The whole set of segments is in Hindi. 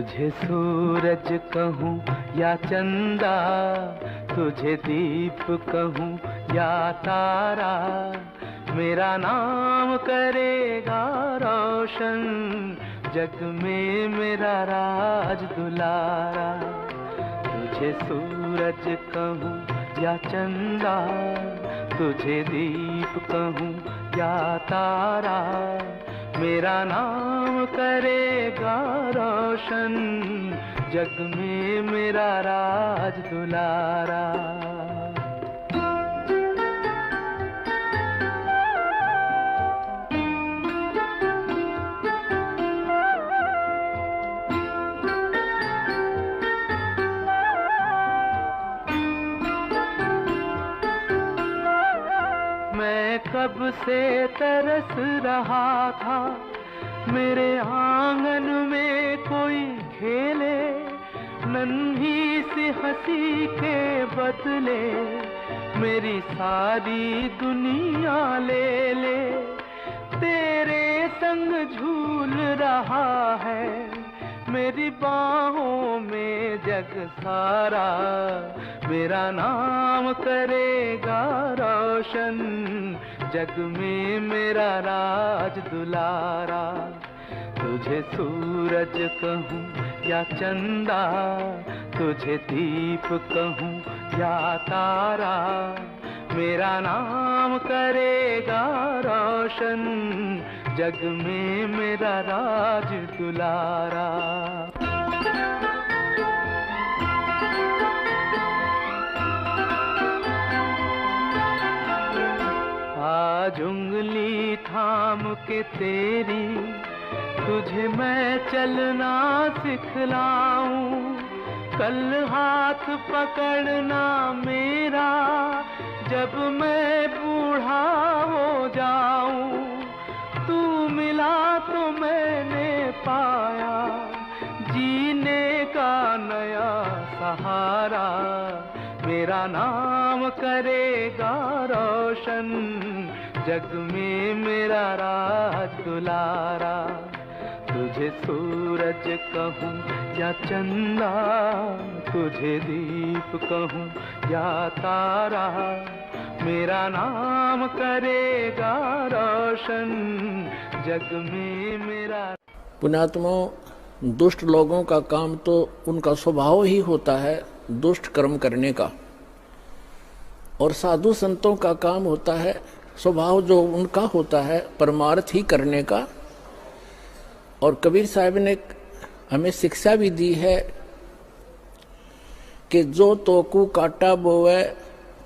तुझे सूरज कहूँ या चंदा, तुझे दीप कहूँ या तारा, मेरा नाम करेगा रोशन, जग में मेरा राज दुलारा। तुझे सूरज कहूँ या चंदा, तुझे दीप कहूँ या तारा, मेरा नाम करेगा रोशन, जग में मेरा राज दुलारा। मैं कब से तरस रहा था, मेरे आंगन में कोई खेले, नन्ही सी हंसी के बदले मेरी सारी दुनिया ले ले। तेरे संग झूल रहा है मेरी बाहों में जग सारा, मेरा नाम करेगा रोशन, जग में मेरा राज दुलारा। तुझे सूरज कहूँ या चंदा, तुझे दीप कहूँ या तारा, मेरा नाम करेगा रोशन, जग में मेरा राज दुलारा। आज उंगली थाम के तेरी, तुझे मैं चलना सिखलाऊं, कल हाथ पकड़ना मेरा, जब मैं बूढ़ा हो जाऊं। तू मिला तो मैंने पाया जीने का नया सहारा, मेरा नाम करेगा रोशन, जग में मेरा राज दुलारा। तुझे सूरज कहूँ या चंदा, तुझे दीप कहूँ या तारा, मेरा नाम करेगा रोशन, जग में मेरा। पुण्यात्माओं, दुष्ट लोगों का काम तो उनका स्वभाव ही होता है दुष्ट कर्म करने का, और साधु संतों का काम होता है स्वभाव जो उनका होता है परमार्थ ही करने का। और कबीर साहब ने हमें शिक्षा भी दी है कि जो तोकू काटा बोवे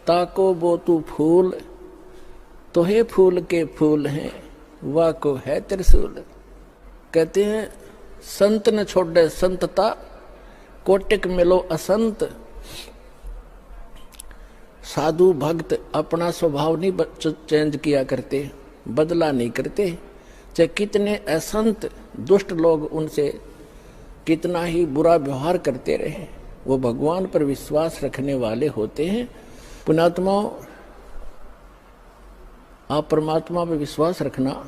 ताको बो तू फूल, तो हे फूल के फूल हैं वाह को है त्रिशूल। कहते हैं संत न छोड़े संतता, कोटिक मिलो असंत। साधु भक्त अपना स्वभाव नहीं चेंज किया करते, बदला नहीं करते, चाहे कितने असंत दुष्ट लोग उनसे कितना ही बुरा व्यवहार करते रहे, वो भगवान पर विश्वास रखने वाले होते हैं। पुण्यात्माओं, आप परमात्मा पर विश्वास रखना।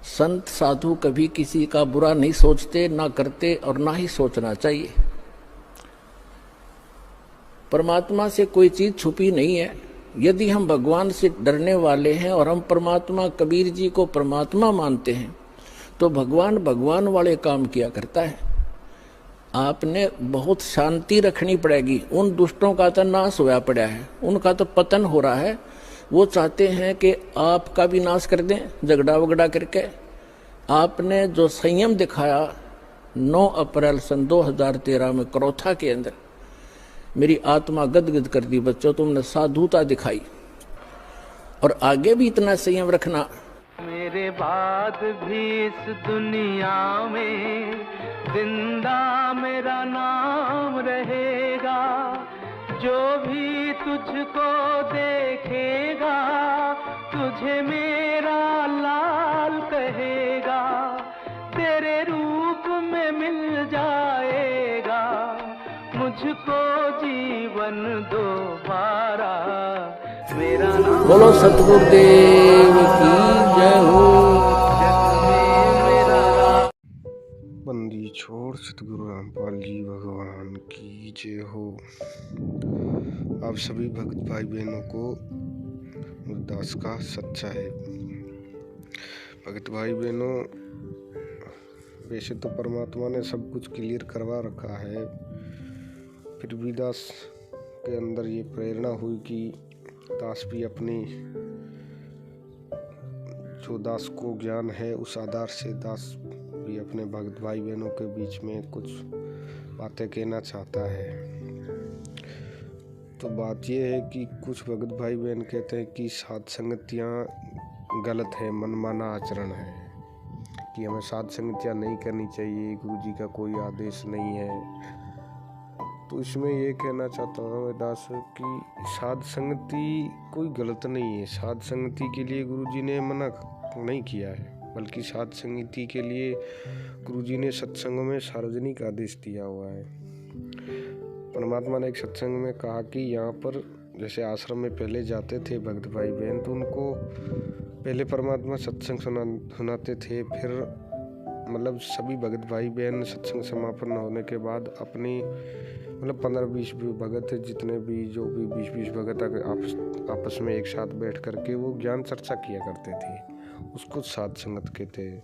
संत साधु कभी किसी का बुरा नहीं सोचते, ना करते और ना ही सोचना चाहिए। परमात्मा से कोई चीज छुपी नहीं है। यदि हम भगवान से डरने वाले हैं और हम परमात्मा कबीर जी को परमात्मा मानते हैं, तो भगवान भगवान वाले काम किया करता है। आपने बहुत शांति रखनी पड़ेगी। उन दुष्टों का तो नाश होया पड़ा है, उनका तो पतन हो रहा है। वो चाहते हैं कि आपका भी नाश कर दें झगड़ा वगड़ा करके। आपने जो संयम दिखाया 9 अप्रैल सन 2013 में करोथा के अंदर, मेरी आत्मा गदगद कर दी। बच्चों, तुमने साधुता दिखाई और आगे भी इतना संयम रखना। मेरे बाद भी इस दुनिया में जिंदा मेरा नाम रहेगा, जो भी तुझको देखेगा तुझे मेरा लाल कहेगा, तेरे रूप में मिल जाएगा मुझको जीवन दोबारा। मेरा नाम बोलो सतगुरुदेव की जय हो। बंदी छोड़ सतगुरु रामपाल जी भगवान की जय हो। आप सभी भक्त भाई बहनों को दास का सच्चा है। भक्त भाई बहनों, वैसे तो परमात्मा ने सब कुछ क्लियर करवा रखा है, फिर भी दास के अंदर ये प्रेरणा हुई कि दास भी अपनी जो दास को ज्ञान है उस आधार से दास भी अपने भक्त भाई बहनों के बीच में कुछ बातें कहना चाहता है। तो बात यह है कि कुछ भक्त भाई बहन कहते हैं कि साध संगतियाँ गलत है, मनमाना आचरण है, कि हमें साध संगतियाँ नहीं करनी चाहिए, गुरु जी का कोई आदेश नहीं है। तो इसमें ये कहना चाहता हूँ मैं दास कि साध संगति कोई गलत नहीं है। साध संगति के लिए गुरु जी ने मना नहीं किया है, बल्कि साध संगति के लिए गुरु जी ने सत्संगों में सार्वजनिक आदेश दिया हुआ है। परमात्मा ने एक सत्संग में कहा कि यहाँ पर जैसे आश्रम में पहले जाते थे भक्त भाई बहन, तो उनको पहले परमात्मा सत्संग सुनाते थे, फिर मतलब सभी भक्त भाई बहन सत्संग समापन होने के बाद अपनी 15-20 भगत जितने भी जो भी 20-20 भगत आपस में एक साथ बैठ करके वो ज्ञान चर्चा किया करते थे, उसको साध संगत कहते हैं।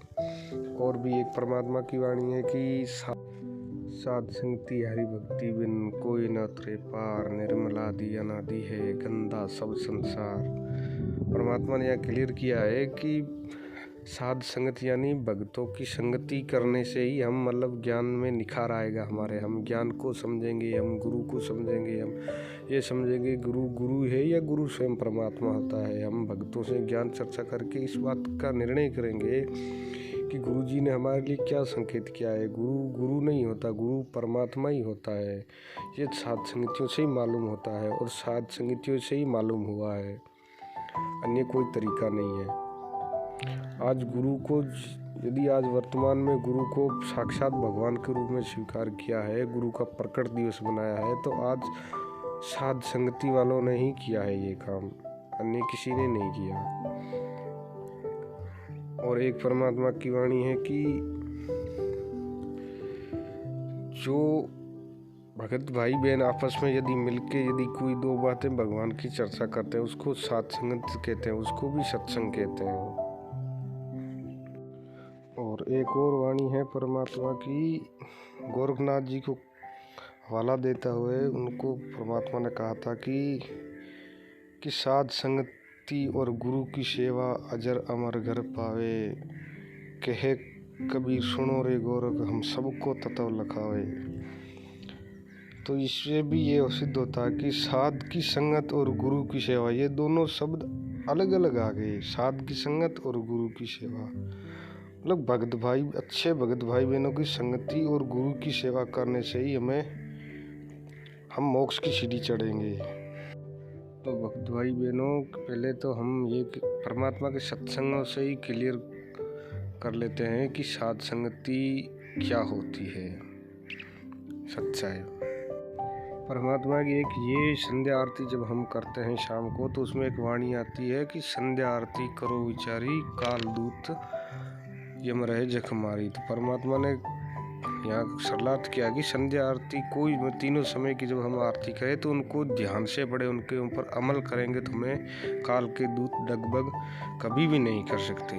और भी एक परमात्मा की वाणी है कि साध संगति हरि भक्ति बिन कोई न उतरे पार, निर्मलादि अनादि है गंदा सब संसार। परमात्मा ने यह क्लियर किया है कि साध संगत यानी भक्तों की संगति करने से ही हम मतलब ज्ञान में निखार आएगा हमारे, हम ज्ञान को समझेंगे, हम गुरु को समझेंगे, हम ये समझेंगे गुरु है या गुरु स्वयं परमात्मा होता है। हम भक्तों से ज्ञान चर्चा करके इस बात का निर्णय करेंगे कि गुरु जी ने हमारे लिए क्या संकेत किया है। गुरु नहीं होता, गुरु परमात्मा ही होता है। ये साध संगतियों से ही मालूम होता है और साध संगतियों से ही मालूम हुआ है, अन्य कोई तरीका नहीं है। आज गुरु को यदि आज वर्तमान में गुरु को साक्षात भगवान के रूप में स्वीकार किया है, गुरु का प्रकट दिवस बनाया है, तो आज साध संगति वालों ने ही किया है ये काम, अन्य किसी ने नहीं किया। और एक परमात्मा की वाणी है कि जो भगत भाई बहन आपस में यदि मिलके यदि कोई दो बातें भगवान की चर्चा करते हैं उसको साध संगत कहते हैं, उसको भी सत्संग कहते हैं। और एक और वाणी है परमात्मा की, गोरखनाथ जी को हवाला देता हुए उनको परमात्मा ने कहा था कि साध संगति और गुरु की सेवा अजर अमर घर पावे, कहे कबीर सुनो रे गोरख हम सबको तत्व लखावे। तो इससे भी ये सिद्ध होता है कि साध की संगत और गुरु की सेवा, ये दोनों शब्द अलग अलग आ गए। साध की संगत और गुरु की सेवा मतलब भक्त भाई, अच्छे भक्त भाई बहनों की संगति और गुरु की सेवा करने से ही हम मोक्ष की सीढ़ी चढ़ेंगे। तो भक्त भाई बहनों, पहले तो हम ये परमात्मा के सत्संगों से ही क्लियर कर लेते हैं कि साध संगति क्या होती है, सच्चाई। परमात्मा की एक ये संध्या आरती जब हम करते हैं शाम को, तो उसमें एक वाणी आती है कि संध्या आरती करो विचारी, काल दूत यम रहे जख मारी। तो परमात्मा ने यहाँ सलाह किया कि संध्या आरती कोई तीनों समय की जब हम आरती करें तो उनको ध्यान से पढ़े, उनके ऊपर अमल करेंगे तो हमें काल के दूत डगबग कभी भी नहीं कर सकते।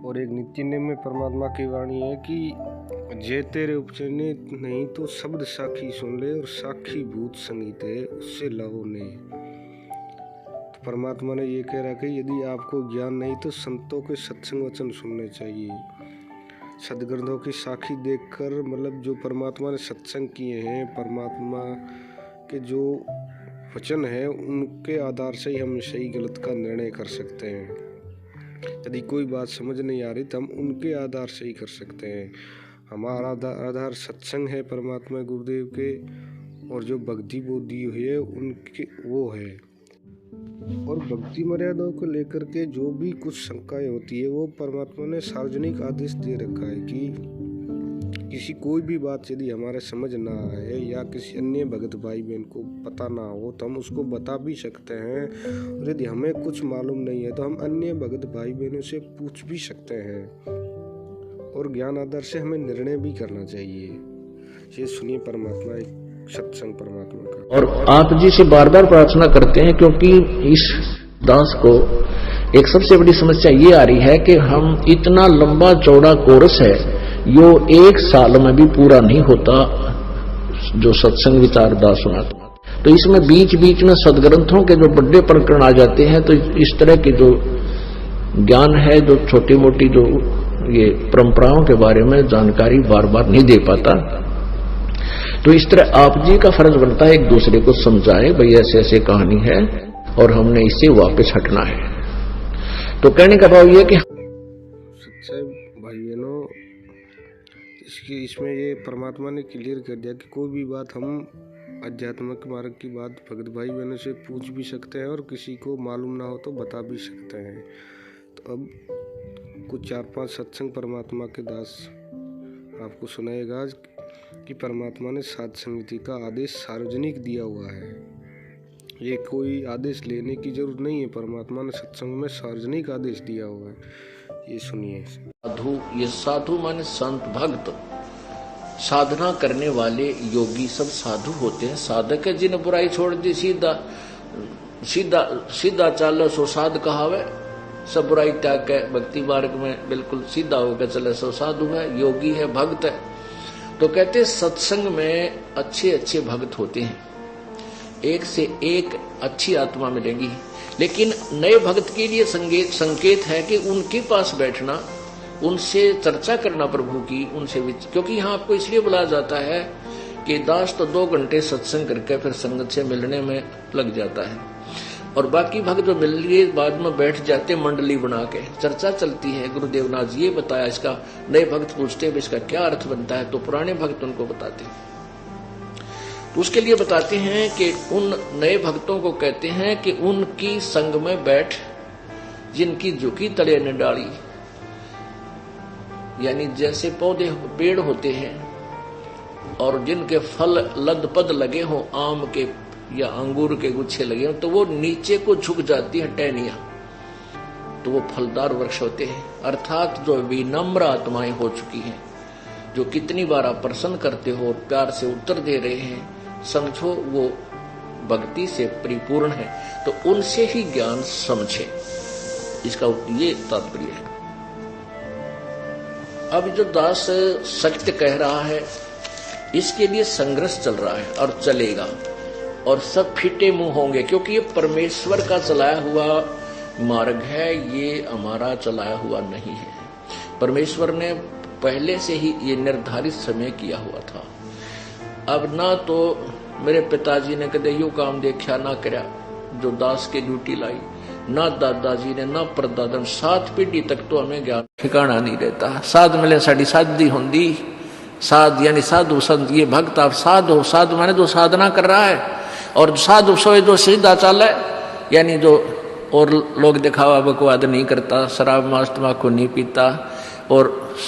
और एक नित्य नेम में परमात्मा की वाणी है कि जे तेरे उपचरने नहीं तो शब्द साखी सुन ले, और साखी भूत संगीत है उससे लहो ने। तो परमात्मा ने ये कह रहा कि यदि आपको ज्ञान नहीं तो संतों के सत्संग वचन सुनने चाहिए, सदग्रंथों की साखी देखकर, मतलब जो परमात्मा ने सत्संग किए हैं, परमात्मा के जो वचन है उनके आधार से ही हम सही गलत का निर्णय कर सकते हैं। यदि कोई बात समझ नहीं आ रही तो हम उनके आधार से ही कर सकते हैं। हमारा आधार सत्संग है परमात्मा गुरुदेव के, और जो भक्ति बुद्धि है उनके वो है। और भक्ति मर्यादाओं को लेकर के जो भी कुछ शंकाएं होती है वो परमात्मा ने सार्वजनिक आदेश दे रखा है कि किसी कोई भी बात यदि हमारे समझ ना आए या किसी अन्य भगत भाई बहन को पता ना हो तो हम उसको बता भी सकते हैं। और यदि हमें कुछ मालूम नहीं है तो हम अन्य भगत भाई बहनों से पूछ भी सकते हैं। और ज्ञान आधार से हमें निर्णय भी करना चाहिए। ये सुनिए परमात्मा एक सत्संग परमात्मा का। और आप जी से बार बार प्रार्थना करते हैं, क्योंकि इस दास को एक सबसे बड़ी समस्या ये आ रही है कि हम इतना लंबा चौड़ा कोर्स है, यो 1 साल में भी पूरा नहीं होता जो सत्संग विचार दास सुनाता। तो इसमें बीच बीच में सदग्रंथों के जो बड़े प्रकरण आ जाते हैं, तो इस तरह की जो ज्ञान है, जो छोटी मोटी जो ये परंपराओं के बारे में जानकारी बार बार नहीं दे पाता। तो इस तरह आप जी का फर्ज बनता है एक दूसरे को समझाए, भाई ऐसे ऐसे कहानी है और हमने इससे वापस हटना है। तो कहने का भाव ये कि सच्चाई भाई बहनों, इसमें ये परमात्मा ने क्लियर कर दिया कि कोई भी बात हम आध्यात्मिक मार्ग की बात भगत भाई बहनों से पूछ भी सकते हैं और किसी को मालूम ना हो तो बता भी सकते हैं। तो अब कुछ 4-5 सत्संग परमात्मा के दास आपको सुनाएगा कि परमात्मा ने साध संगति का आदेश सार्वजनिक दिया हुआ है। ये कोई आदेश लेने की जरूरत नहीं है, परमात्मा ने सत्संग में सार्वजनिक आदेश दिया हुआ है। ये सुनिए। साधु, ये साधु माने संत भक्त, साधना करने वाले योगी सब साधु होते हैं। साधक है जिन्हें बुराई छोड़ दी, सीधा सीधा सीधा चालो सो साध कहावे, सब बुराई त्याग के भक्ति मार्ग में बिल्कुल सीधा होकर चले सो साधु है, योगी है, भक्त है। तो कहते सत्संग में अच्छे अच्छे भक्त होते हैं, एक से एक अच्छी आत्मा मिलेगी। लेकिन नए भक्त के लिए संकेत है कि उनके पास बैठना, उनसे चर्चा करना प्रभु की, उनसे क्योंकि यहाँ आपको इसलिए बुलाया जाता है कि दास तो 2 घंटे सत्संग करके फिर संगत से मिलने में लग जाता है, और बाकी भक्त जो मिल लिए बाद में बैठ जाते मंडली बना के, चर्चा चलती है। गुरुदेव ने आज ये बताया, इसका नए भक्त पूछते हैं इसका क्या अर्थ बनता है, तो पुराने भक्त उनको बताते हैं। तो उसके लिए बताते हैं कि उन नए भक्तों को कहते हैं कि उनकी संग में बैठ, जिनकी झुकी तले न डाली, यानी जैसे पौधे पेड़ होते हैं और जिनके फल लदपद लगे हों, आम के या अंगूर के गुच्छे लगे हों, तो वो नीचे को झुक जाती है टहनियां, तो वो फलदार वृक्ष होते हैं। अर्थात जो विनम्र आत्माएं हो चुकी हैं, जो कितनी बार आप प्रसन्न करते हो, प्यार से उत्तर दे रहे हैं, समझो वो भक्ति से परिपूर्ण है, तो उनसे ही ज्ञान समझे, इसका ये तात्पर्य है। अब जो दास सत्य कह रहा है, इसके लिए संघर्ष चल रहा है और चलेगा, और सब फिटे मुंह होंगे, क्योंकि ये परमेश्वर का चलाया हुआ मार्ग है, ये हमारा चलाया हुआ नहीं है। परमेश्वर ने पहले से ही ये निर्धारित समय किया हुआ था। अब ना तो मेरे पिताजी ने कदे यू काम देखा ना करया जो दास के ड्यूटी लाई, ना दादाजी ने, ना परदादा ने, 7 पीढ़ी तक तो हमें ज्ञान ठिकाना नहीं रहता। साध मिले साड़ी साधी होंदी, साध यानी साधु संत, ये भक्त आप साध हो, साधु माने जो साधना कर रहा है, और साधु सोए जो सीधा चाल है, यानी जो और लोग दिखावा बकवाद नहीं करता, शराब मांस तंबाकू नहीं पीता, और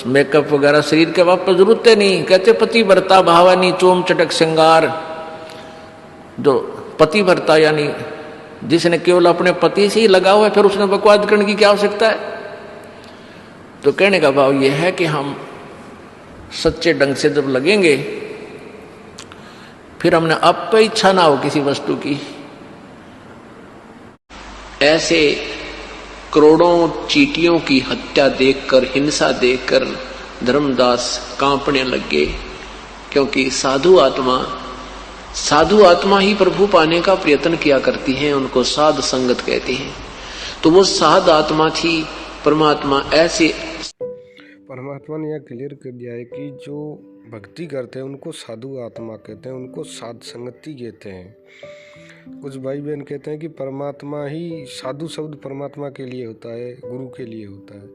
मेकअप वगैरह शरीर के वापस जरूरत नहीं। कहते पति भरता भावानी चोम चटक श्रृंगार, जो पति भरता यानी जिसने केवल अपने पति से ही लगा हुआ है, फिर उसने बकवाद करने की क्या आवश्यकता है। तो कहने का भाव यह है कि हम सच्चे ढंग से जब लगेंगे, फिर हमने अब पे इच्छा ना हो किसी वस्तु की। ऐसे करोड़ों चींटियों की हत्या देखकर, हिंसा देखकर धर्मदास कांपने लगे, क्योंकि साधु आत्मा ही प्रभु पाने का प्रयत्न किया करती हैं, उनको साध संगत कहते हैं। तो वो साध आत्मा थी। परमात्मा ऐसे, परमात्मा ने यह क्लियर कर दिया है कि जो भक्ति करते हैं उनको साधु आत्मा कहते हैं, उनको साध संगति कहते हैं। कुछ भाई बहन कहते हैं कि परमात्मा ही, साधु शब्द परमात्मा के लिए होता है, गुरु के लिए होता है।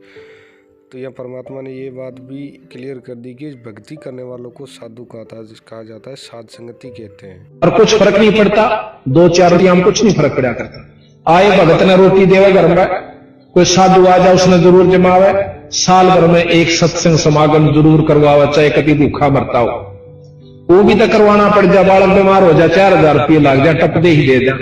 तो यह परमात्मा ने ये बात भी क्लियर कर दी कि भक्ति करने वालों को साधु कहा जाता है, साध संगति कहते हैं। और कुछ फर्क नहीं पड़ता, 2-4 रोटियां में कुछ नहीं फर्क पड़ा करता। आए भगत ने रोटी देवे घर में, कोई साधु आ जाए उसने जरूर जमावे, साल भर में एक सत्संग समागम जरूर करवावा, चाहे कभी भूखा मरता हो, वो भी तो करवाना पड़ जाए। बालक बीमार हो जाए, 4000 रुपये लग जाए, टप दे ही दे जा।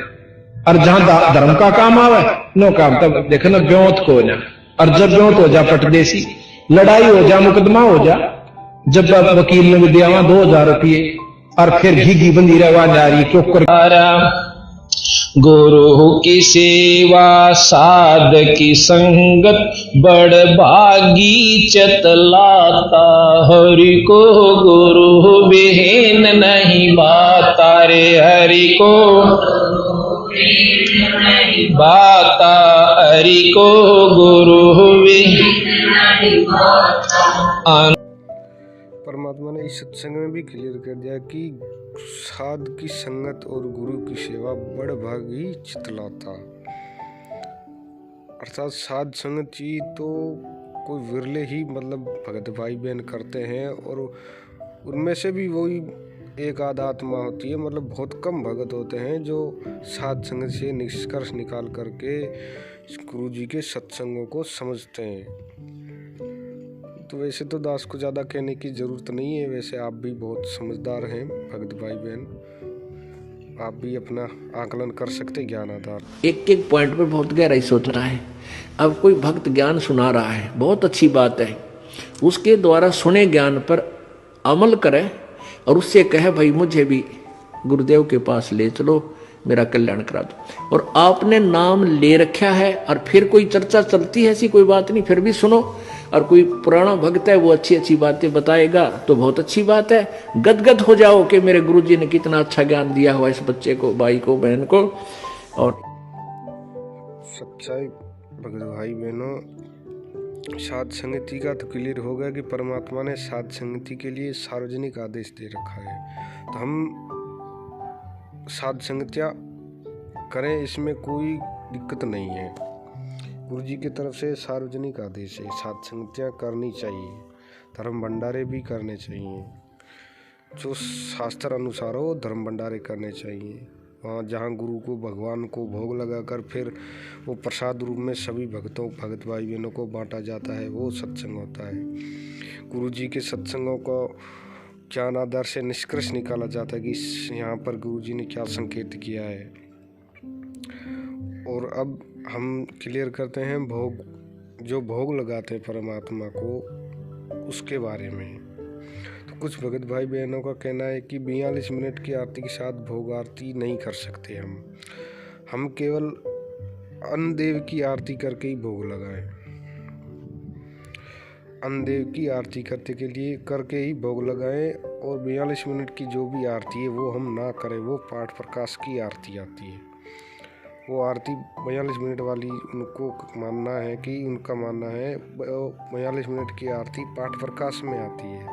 और जहां धर्म का काम आवे नो काम तब देखना ब्योत को ना, और जब ब्योत हो जा पट देसी, लड़ाई हो जा, मुकदमा हो जा, जब वकील ने भी दिया 2000 रुपये और फिर घी बंदी रवा जा रही चौकर। गुरु की सेवा साध की संगत बड़ भागी चतलाता, हरि को गुरु बिहीन नहीं बाता रे, हरि को बाता, हरि को गुरु बिहीन नहीं बाता। परमात्मा ने इस सत्संग में भी क्लियर कर दिया कि साध की संगत और गुरु की सेवा बड़ भागी चितलाता। अर्थात साध संगत ही तो कोई विरले ही मतलब भगत भाई बहन करते हैं, और उनमें से भी वही एक आध आत्मा होती है, मतलब बहुत कम भगत होते हैं जो साध संगत से निष्कर्ष निकाल करके गुरु जी के सत्संगों को समझते हैं। तो वैसे तो दास को ज़्यादा कहने की ज़रूरत नहीं है, वैसे आप भी बहुत समझदार हैं भक्त भाई बहन, आप भी अपना आकलन कर सकते ज्ञान आधार। एक एक पॉइंट पर बहुत गहराई सोच रहा है। अब कोई भक्त ज्ञान सुना रहा है, बहुत अच्छी बात है, उसके द्वारा सुने ज्ञान पर अमल करे और उससे कहे भाई मुझे भी गुरुदेव के पास ले चलो, मेरा कल्याण करा दो। और आपने नाम ले रखा है और फिर कोई चर्चा चलती है, ऐसी कोई बात नहीं, फिर भी सुनो। और कोई पुराना भक्त है वो अच्छी अच्छी बातें बताएगा तो बहुत अच्छी बात है, गदगद हो जाओ कि मेरे गुरुजी ने कितना अच्छा ज्ञान दिया हुआ इस बच्चे को, भाई को, बहन को। और सच्चाई भक्त भाई बहनों, साध संगति का तो क्लियर होगा कि परमात्मा ने साध संगति के लिए सार्वजनिक आदेश दे रखा है, तो हम साध संगतियाँ करें, इसमें कोई दिक्कत नहीं है। गुरु जी की तरफ से सार्वजनिक आदेश है, साध संगतियाँ करनी चाहिए, धर्म भंडारे भी करने चाहिए, जो शास्त्र अनुसार हो धर्म भंडारे करने चाहिए। वहाँ जहाँ गुरु को भगवान को भोग लगाकर फिर वो प्रसाद रूप में सभी भगत भाई बहनों को बांटा जाता है, वो सत्संग होता है। गुरु जी के सत्संगों को ज्ञान आधार से निष्कर्ष निकाला जाता है कि यहाँ पर गुरु जी ने क्या संकेत किया है। और अब हम क्लियर करते हैं जो भोग लगाते हैं परमात्मा को, उसके बारे में। तो कुछ भगत भाई बहनों का कहना है कि 42 मिनट की आरती के साथ भोग आरती नहीं कर सकते हम केवल अन्नदेव की आरती करके ही भोग लगाएं। अन्नदेव की आरती करके ही भोग लगाएं, और 42 मिनट की जो भी आरती है वो हम ना करें, वो पाठ प्रकाश की आरती आती है। वो आरती 42 मिनट वाली उनका मानना है कि 42 मिनट की आरती पाठ प्रकाश में आती है।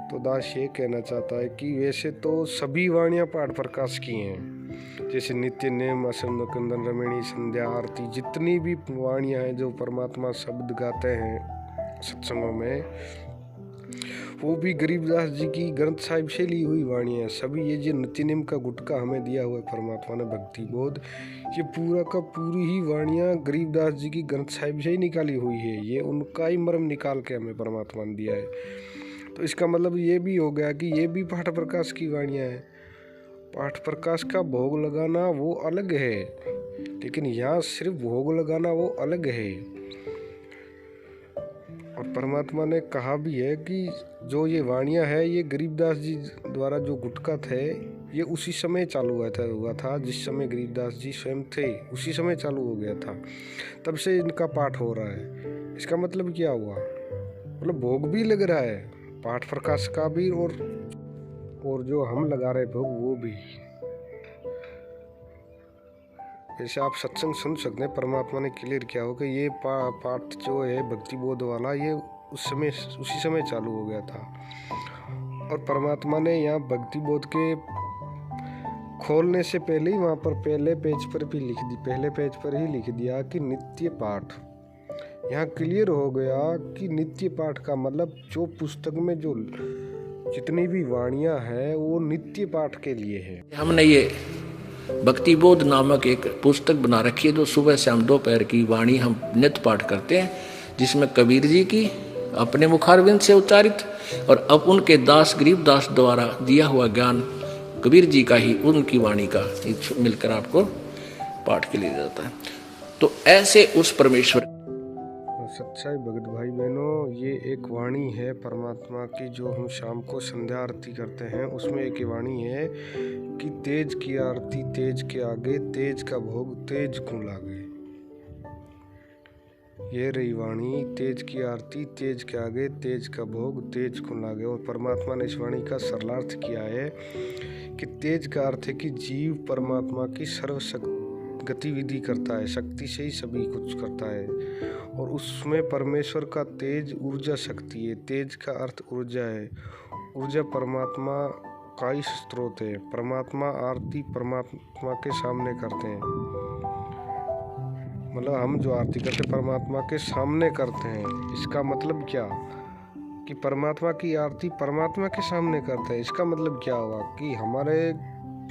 तो दास ये कहना चाहता है कि वैसे तो सभी वाणियाँ पाठ प्रकाश की हैं, जैसे नित्य नेम, असम कंदन, रमणी, संध्या, आरती, जितनी भी वाणियाँ हैं जो परमात्मा शब्द गाते हैं सत्संगों में, वो भी गरीबदास जी की ग्रंथ साहिब से ली हुई वाणियाँ। सभी ये जो नित्य नेम का गुटका हमें दिया हुआ है परमात्मा ने, भक्ति बोध, ये पूरा का पूरी ही वाणियाँ गरीबदास जी की ग्रंथ साहिब से ही निकाली हुई है। ये उनका ही मर्म निकाल के हमें परमात्मा ने दिया है। तो इसका मतलब ये भी हो गया कि ये भी पाठ प्रकाश की वाणियाँ हैं। पाठ प्रकाश का भोग लगाना वो अलग है, लेकिन यहाँ सिर्फ भोग लगाना वो अलग है। और परमात्मा ने कहा भी है कि जो ये वाणियाँ है ये गरीबदास जी द्वारा जो गुटका थे ये उसी समय चालू हुआ था जिस समय गरीबदास जी स्वयं थे, उसी समय चालू हो गया था, तब से इनका पाठ हो रहा है। इसका मतलब क्या हुआ, मतलब भोग भी लग रहा है पाठ प्रकाश का भी, और जो हम लगा रहे भोग वो भी। जैसे आप सत्संग सुन सकते हैं, परमात्मा ने क्लियर किया हो कि ये पाठ जो है भक्ति बोध वाला ये उसी समय चालू हो गया था। और परमात्मा ने यहाँ भक्ति बोध के खोलने से पहले ही वहाँ पर पहले पेज पर ही लिख दिया कि नित्य पाठ। यहाँ क्लियर हो गया कि नित्य पाठ का मतलब जो पुस्तक में जो जितनी भी वाणियाँ हैं वो नित्य पाठ के लिए है। हमने ये भक्ति बोध नामक एक पुस्तक बना रखी है, जो सुबह शाम दोपहर की वाणी हम नित्य पाठ करते हैं, जिसमें कबीर जी की अपने मुखारविंद से उच्चारित और अब उनके दास गरीबदास द्वारा दिया हुआ ज्ञान कबीर जी का ही, उनकी वाणी का मिलकर आपको पाठ के लिए जाता है। तो ऐसे उस परमेश्वर सच्चाई भगत भाई बहनों, ये एक वाणी है परमात्मा की जो हम शाम को संध्या आरती करते हैं। उसमें एक वाणी है कि तेज की आरती तेज के आगे, तेज का भोग तेज को लागे। ये रही वाणी, तेज की आरती तेज के आगे, तेज का भोग तेज को लागे। और परमात्मा ने इस वाणी का सरलार्थ किया है कि तेज का अर्थ है कि जीव परमात्मा की सर्व गतिविधि करता है, शक्ति से ही सभी कुछ करता है। और उसमें परमेश्वर का तेज ऊर्जा शक्ति है। तेज का अर्थ ऊर्जा है। ऊर्जा परमात्मा का ही स्रोत है। परमात्मा आरती परमात्मा के सामने करते हैं, मतलब हम जो आरती करते हैं परमात्मा के सामने करते हैं। इसका मतलब क्या कि परमात्मा की आरती परमात्मा के सामने करते हैं। इसका मतलब क्या हुआ कि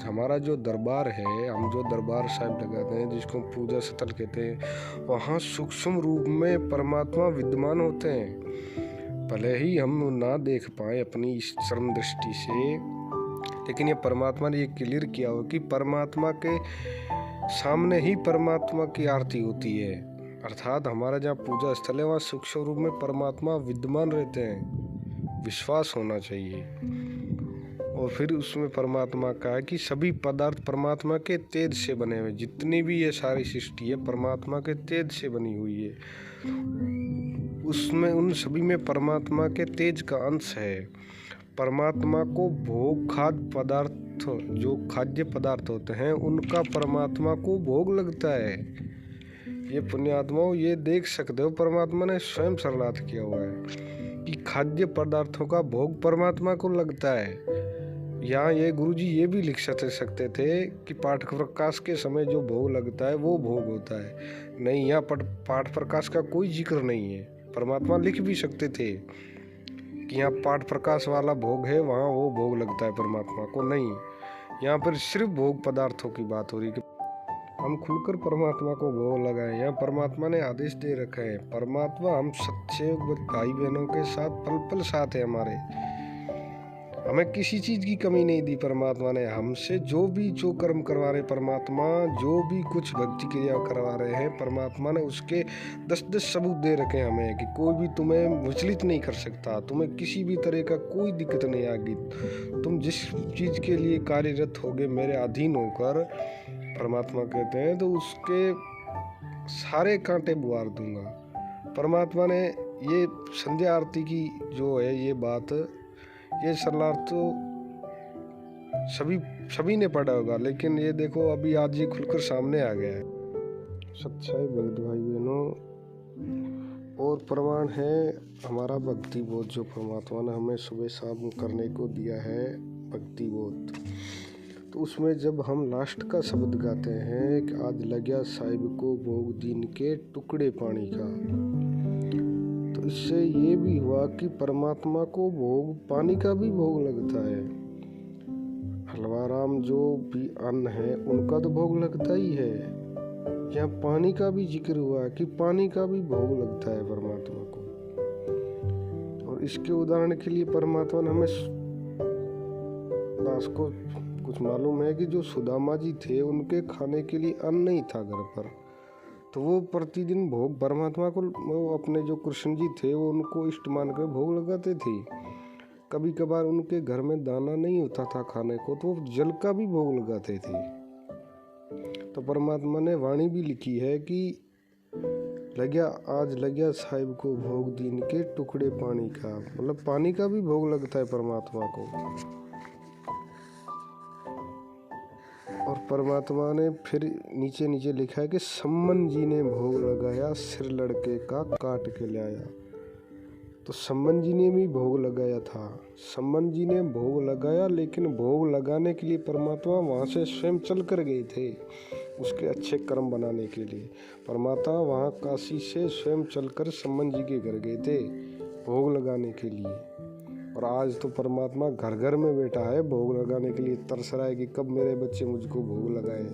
हमारा जो दरबार है, हम जो दरबार साहिब लगाते हैं जिसको पूजा स्थल कहते हैं, वहाँ सूक्ष्म रूप में परमात्मा विद्यमान होते हैं। भले ही हम ना देख पाए अपनी श्रम दृष्टि से, लेकिन ये परमात्मा ने ये क्लियर किया हो कि परमात्मा के सामने ही परमात्मा की आरती होती है। अर्थात हमारा जहाँ पूजा स्थल है वहाँ सूक्ष्म रूप में परमात्मा विद्यमान रहते हैं। विश्वास होना चाहिए। और फिर उसमें परमात्मा का है कि सभी पदार्थ परमात्मा के तेज से बने हुए, जितनी भी ये सारी सृष्टि है परमात्मा के तेज से बनी हुई है। उसमें उन सभी में परमात्मा के तेज का अंश है। परमात्मा को भोग खाद्य पदार्थ, जो खाद्य पदार्थ होते हैं उनका परमात्मा को भोग लगता है। ये पुण्यात्माओं ये देख सकते हो, परमात्मा ने स्वयं सरलार्थ किया हुआ है कि खाद्य पदार्थों का भोग परमात्मा को लगता है। यहाँ ये गुरुजी ये भी लिख सकते थे कि पाठ प्रकाश के समय जो भोग लगता है वो भोग होता है। नहीं, यहाँ पाठ प्रकाश का कोई जिक्र नहीं है। परमात्मा लिख भी सकते थे कि यहाँ पाठ प्रकाश वाला भोग है, वहाँ वो भोग लगता है परमात्मा को। नहीं, यहाँ पर सिर्फ भोग पदार्थों की बात हो रही है कि हम खुलकर परमात्मा को भोग लगाएं। यहाँ परमात्मा ने आदेश दे रखा है। परमात्मा हम सच्चे भाई बहनों के साथ पल पल साथ है हमारे। हमें किसी चीज़ की कमी नहीं दी परमात्मा ने। हमसे जो कर्म करवा रहे परमात्मा, जो भी कुछ भक्ति क्रिया करवा रहे हैं परमात्मा ने उसके 10-10 सबूत दे रखे हैं हमें कि कोई भी तुम्हें विचलित नहीं कर सकता, तुम्हें किसी भी तरह का कोई दिक्कत नहीं आएगी। तुम जिस चीज़ के लिए कार्यरत होगे मेरे अधीन होकर, परमात्मा कहते हैं, तो उसके सारे कांटे बुआर दूंगा। परमात्मा ने ये संध्या आरती की जो है ये बात, ये सरलार्थ तो सभी ने पढ़ा होगा, लेकिन ये देखो अभी आज ये खुलकर सामने आ गया है। सच्चाई भक्त भाई बहनों, और प्रमाण है हमारा भक्ति बोध जो परमात्मा ने हमें सुबह शाम करने को दिया है, भक्ति बोध। तो उसमें जब हम लास्ट का शब्द गाते हैं कि आज लग्या साहिब को भोग दीन के टुकड़े पानी का, तो इससे ये भी हुआ कि परमात्मा को भोग पानी का भी भोग लगता है। हलवाराम जो भी अन्न है उनका तो भोग लगता ही है। यहाँ पानी का भी जिक्र हुआ कि पानी का भी भोग लगता है परमात्मा को। और इसके उदाहरण के लिए परमात्मा ने हमें दास को कुछ मालूम है कि जो सुदामा जी थे उनके खाने के लिए अन्न नहीं था घर पर, तो वो प्रतिदिन भोग परमात्मा को, वो अपने जो कृष्ण जी थे वो उनको इष्ट मानकर भोग लगाते थे। कभी कभार उनके घर में दाना नहीं होता था खाने को, तो वो जल का भी भोग लगाते थे। तो परमात्मा ने वाणी भी लिखी है कि आज लग्या साहिब को भोग दीन के टुकड़े पानी का, मतलब पानी का भी भोग लगता है परमात्मा को। और परमात्मा ने फिर नीचे लिखा है कि सम्मन जी ने भोग लगाया, सिर लड़के का काट के लाया। तो सम्मन जी ने भी भोग लगाया था। सम्मन जी ने भोग लगाया, लेकिन भोग लगाने के लिए परमात्मा वहाँ से स्वयं चल कर गए थे उसके अच्छे कर्म बनाने के लिए। परमात्मा वहाँ काशी से स्वयं चलकर सम्मन जी के घर गए थे भोग लगाने के लिए। और आज तो परमात्मा घर घर में बैठा है भोग लगाने के लिए, तरस रहा है कि कब मेरे बच्चे मुझको भोग लगाए।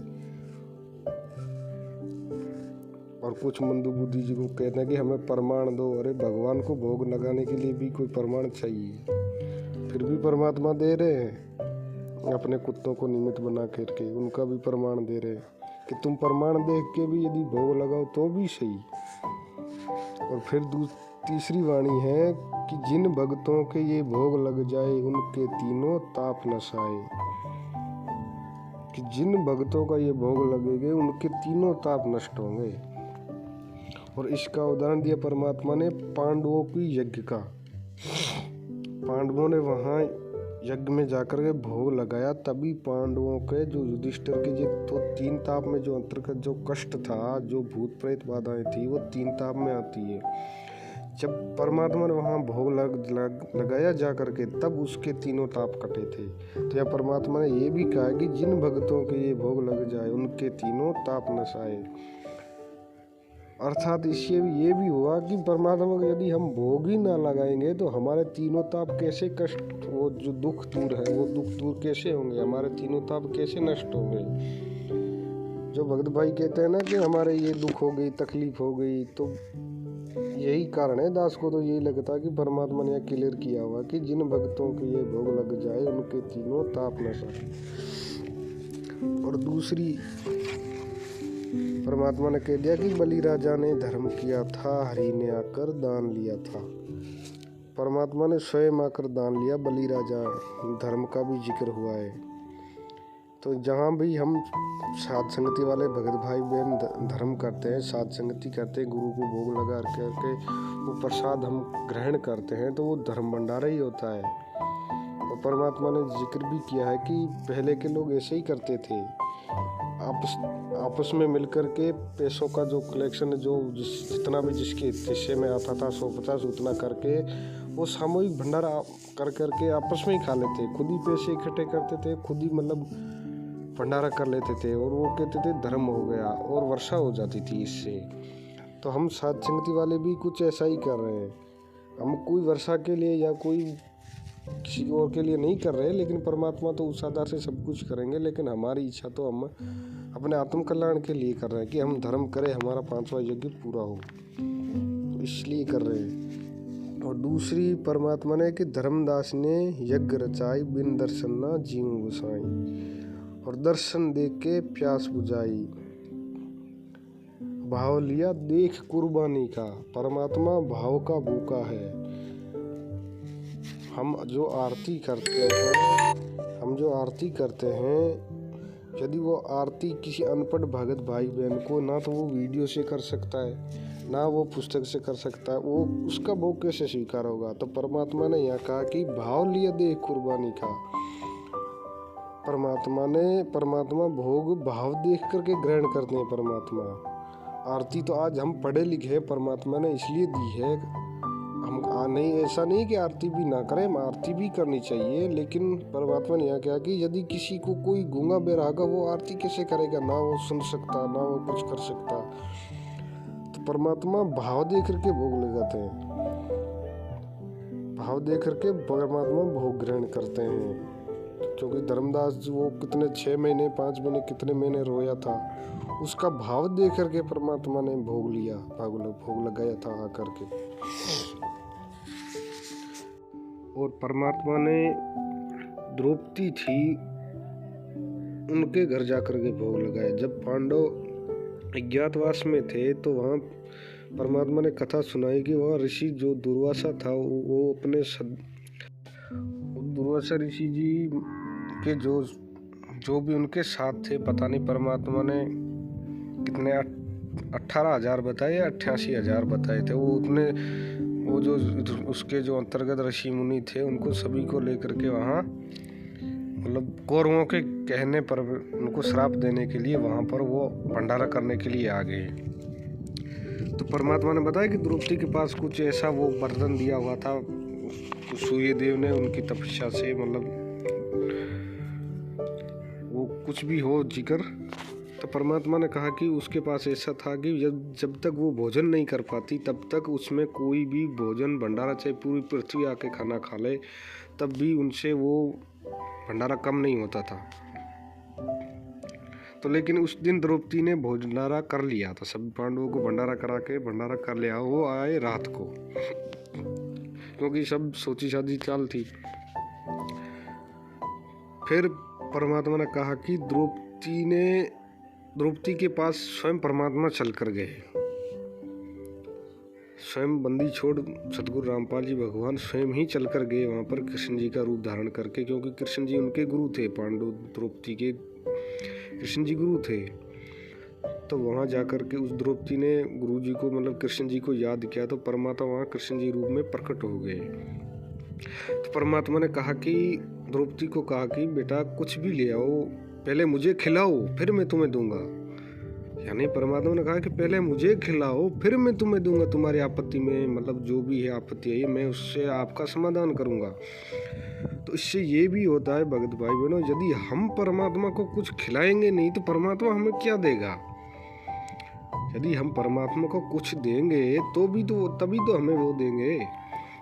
और कुछ मंदू बुद्धि जी को कहते हैं कि हमें प्रमाण दो। अरे भगवान को भोग लगाने के लिए भी कोई प्रमाण चाहिए, फिर भी परमात्मा दे रहे हैं अपने कुत्तों को निमित्त बना करके, उनका भी प्रमाण दे रहे हैं कि तुम प्रमाण देख के भी यदि भोग लगाओ तो भी सही। और फिर तीसरी वाणी है कि जिन भक्तों के ये भोग लग जाए उनके तीनों ताप नसाए। कि जिन भक्तों का ये भोग लगेंगे उनके तीनों ताप नष्ट होंगे। और इसका उदाहरण दिया परमात्मा ने पांडवों की यज्ञ का। पांडवों ने वहाँ यज्ञ में जाकर के भोग लगाया, तभी पांडवों के जो युधिष्ठिर के जो तो 3 ताप में जो अंतर्गत जो कष्ट था, जो भूत प्रेत बाधाएं थी, वो 3 ताप में आती है। जब परमात्मा ने वहाँ भोग लगाया जा करके, तब उसके तीनों ताप कटे थे। तो यहाँ परमात्मा ने ये भी कहा कि जिन भक्तों के ये भोग लग जाए उनके तीनों ताप नसाए। अर्थात इससे ये भी हुआ कि परमात्मा को यदि हम भोग ही ना लगाएंगे तो हमारे तीनों ताप कैसे कष्ट, वो जो दुख दूर है वो दुख दूर कैसे होंगे, हमारे तीनों ताप कैसे नष्ट होंगे। जो भक्त भाई कहते हैं ना कि हमारे ये दुख हो गई, तकलीफ हो गई, तो यही कारण है। दास को तो यही लगता है कि परमात्मा ने क्लियर किया हुआ कि जिन भक्तों के ये भोग लग जाए उनके तीनों ताप नसाए। और दूसरी परमात्मा ने कह दिया कि बलि राजा ने धर्म किया था, हरि ने आकर दान लिया था। परमात्मा ने स्वयं आकर दान लिया, बलि राजा धर्म का भी जिक्र हुआ है। तो जहाँ भी हम साध संगति वाले भगत भाई बहन धर्म करते हैं, साध संगति करते हैं, गुरु को भोग लगा करके वो प्रसाद हम ग्रहण करते हैं, तो वो धर्म भंडारा ही होता है। और परमात्मा ने जिक्र भी किया है कि पहले के लोग ऐसे ही करते थे, आपस में मिलकर के पैसों का जो कलेक्शन जो जितना भी जिसके हिस्से में आता था 150 उतना करके वो सामूहिक भंडारा कर करके आपस में ही खा लेते, खुद ही पैसे इकट्ठे करते थे, खुद ही मतलब भंडारा कर लेते थे। और वो कहते थे धर्म हो गया, और वर्षा हो जाती थी इससे। तो हम साध संगति वाले भी कुछ ऐसा ही कर रहे हैं। हम कोई वर्षा के लिए या कोई किसी और के लिए नहीं कर रहे, लेकिन परमात्मा तो उस आधार से सब कुछ करेंगे, लेकिन हमारी इच्छा तो हम अपने आत्म कल्याण के लिए कर रहे हैं कि हम धर्म करें, हमारा 5वां यज्ञ पूरा हो, तो इसलिए कर रहे हैं। और दूसरी परमात्मा ने कि धर्मदास ने यज्ञ रचाई, बिन दर्शन ना जीव गुसाई। और दर्शन देख के प्यास बुझाई, भाव लिया देख कुर्बानी का। परमात्मा भाव का भूखा है। हम जो आरती करते हैं, यदि वो आरती किसी अनपढ़ भगत भाई बहन को, ना तो वो वीडियो से कर सकता है, ना वो पुस्तक से कर सकता है, वो उसका भोग कैसे स्वीकार होगा। तो परमात्मा ने यहाँ कहा कि भाव लिया दे कुर्बानी का। परमात्मा भोग भाव देख करके ग्रहण करते हैं। परमात्मा आरती तो आज हम पढ़े लिखे हैं, परमात्मा ने इसलिए दी है। हम नहीं, ऐसा नहीं कि आरती भी ना करें, हम आरती भी करनी चाहिए, लेकिन परमात्मा ने यहाँ क्या कि यदि किसी को कोई गूंगा बेरागा, वो आरती कैसे करेगा, ना वो सुन सकता, ना वो कुछ कर सकता। तो परमात्मा भाव दे करके भोग लगाते हैं, भाव दे करके परमात्मा भोग ग्रहण करते हैं। क्योंकि धर्मदास जी वो कितने 6 महीने 5 महीने कितने महीने रोया था, उसका भाव दे करके परमात्मा ने भोग लिया, भोग लगाया था आकर के। और परमात्मा ने द्रौपदी थी, उनके घर जाकर के भोग लगाया। जब पांडव अज्ञातवास में थे तो वहाँ परमात्मा ने कथा सुनाई कि वहाँ ऋषि जो दुर्वासा था, वो अपने दुर्वासा ऋषि जी के जो भी उनके साथ थे, पता नहीं परमात्मा ने कितने 18,000 बताए या 88,000 बताए थे। वो जो उसके जो अंतर्गत ऋषि मुनि थे, उनको सभी को लेकर के वहाँ मतलब कौरवों के कहने पर उनको श्राप देने के लिए वहाँ पर वो भंडारा करने के लिए आ गए। तो परमात्मा ने बताया कि द्रौपदी के पास कुछ ऐसा वो वरदान दिया हुआ था, तो सूर्य देव ने उनकी तपस्या से मतलब वो कुछ भी हो जिक्र, तो परमात्मा ने कहा कि उसके पास ऐसा था कि जब तक वो भोजन नहीं कर पाती तब तक उसमें कोई भी भोजन भंडारा, चाहे पूरी पृथ्वी आके खाना खा ले, तब भी उनसे वो भंडारा कम नहीं होता था। तो लेकिन उस दिन द्रौपदी ने भंडारा कर लिया था, सब पांडवों को भंडारा करा के भंडारा कर लिया। वो आए रात को, क्योंकि सब सोची सादी चाल थी। फिर परमात्मा ने कहा कि द्रौपदी के पास स्वयं परमात्मा चल कर गए। स्वयं बंदी छोड़ सतगुरु रामपाल जी भगवान स्वयं ही चल कर गए वहाँ पर कृष्ण जी का रूप धारण करके, क्योंकि कृष्ण जी उनके गुरु थे, पांडु द्रौपदी के कृष्ण जी गुरु थे। तो वहाँ जाकर के उस द्रौपदी ने गुरु जी को मतलब कृष्ण जी को याद किया, तो परमात्मा वहाँ कृष्ण जी रूप में प्रकट हो गए। तो परमात्मा ने कहा कि द्रौपदी को कहा कि बेटा कुछ भी ले आओ, पहले मुझे खिलाओ फिर मैं तुम्हें दूंगा। यानी परमात्मा ने कहा कि पहले मुझे खिलाओ फिर मैं तुम्हें दूंगा, तुम्हारी आपत्ति में मतलब जो भी है आपत्ति है मैं उससे आपका समाधान करूंगा। तो इससे ये भी होता है भगत भाई बहनों, यदि हम परमात्मा को कुछ खिलाएंगे नहीं तो परमात्मा हमें क्या देगा। यदि हम परमात्मा को कुछ देंगे तो भी तो तभी तो हमें वो देंगे।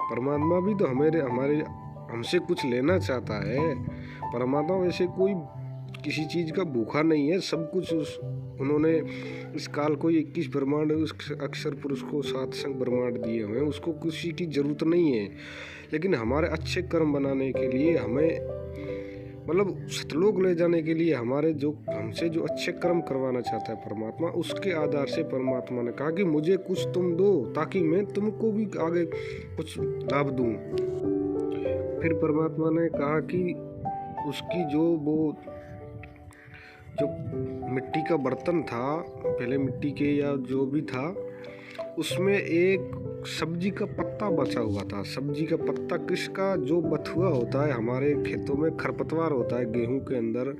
परमात्मा भी तो हमारे हमसे कुछ लेना चाहता है। परमात्मा वैसे कोई किसी चीज़ का भूखा नहीं है, सब कुछ उन्होंने इस काल को 21 ब्रह्मांड उस अक्षर पुरुष को 7 संग ब्रह्मांड दिए हुए हैं, उसको किसी की जरूरत नहीं है। लेकिन हमारे अच्छे कर्म बनाने के लिए हमें मतलब सतलोक ले जाने के लिए हमसे जो अच्छे कर्म करवाना चाहता है परमात्मा, उसके आधार से परमात्मा ने कहा कि मुझे कुछ तुम दो ताकि मैं तुमको भी आगे कुछ लाभ दूं। फिर परमात्मा ने कहा कि उसकी जो मिट्टी का बर्तन था, पहले मिट्टी के या जो भी था, उसमें एक सब्जी का पत्ता बचा हुआ था। सब्जी का पत्ता किसका? जो बथुआ होता है हमारे खेतों में, खरपतवार होता है गेहूं के अंदर,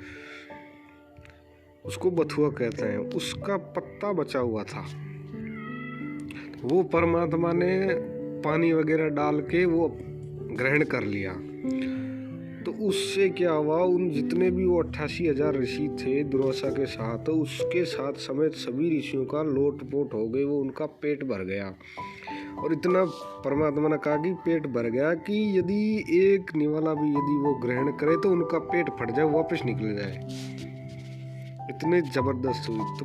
उसको बथुआ कहते हैं, उसका पत्ता बचा हुआ था। वो परमात्मा ने पानी वगैरह डाल के वो ग्रहण कर लिया। तो उससे क्या हुआ, उन जितने भी वो 88,000 ऋषि थे दुर्वासा के साथ, उसके साथ समेत सभी ऋषियों का लोटपोट हो गए, वो उनका पेट भर गया। और इतना परमात्मा ने कहा कि पेट भर गया कि यदि एक निवाला भी यदि वो ग्रहण करे तो उनका पेट फट जाए, वापस निकल जाए, इतने जबरदस्त हुई। तो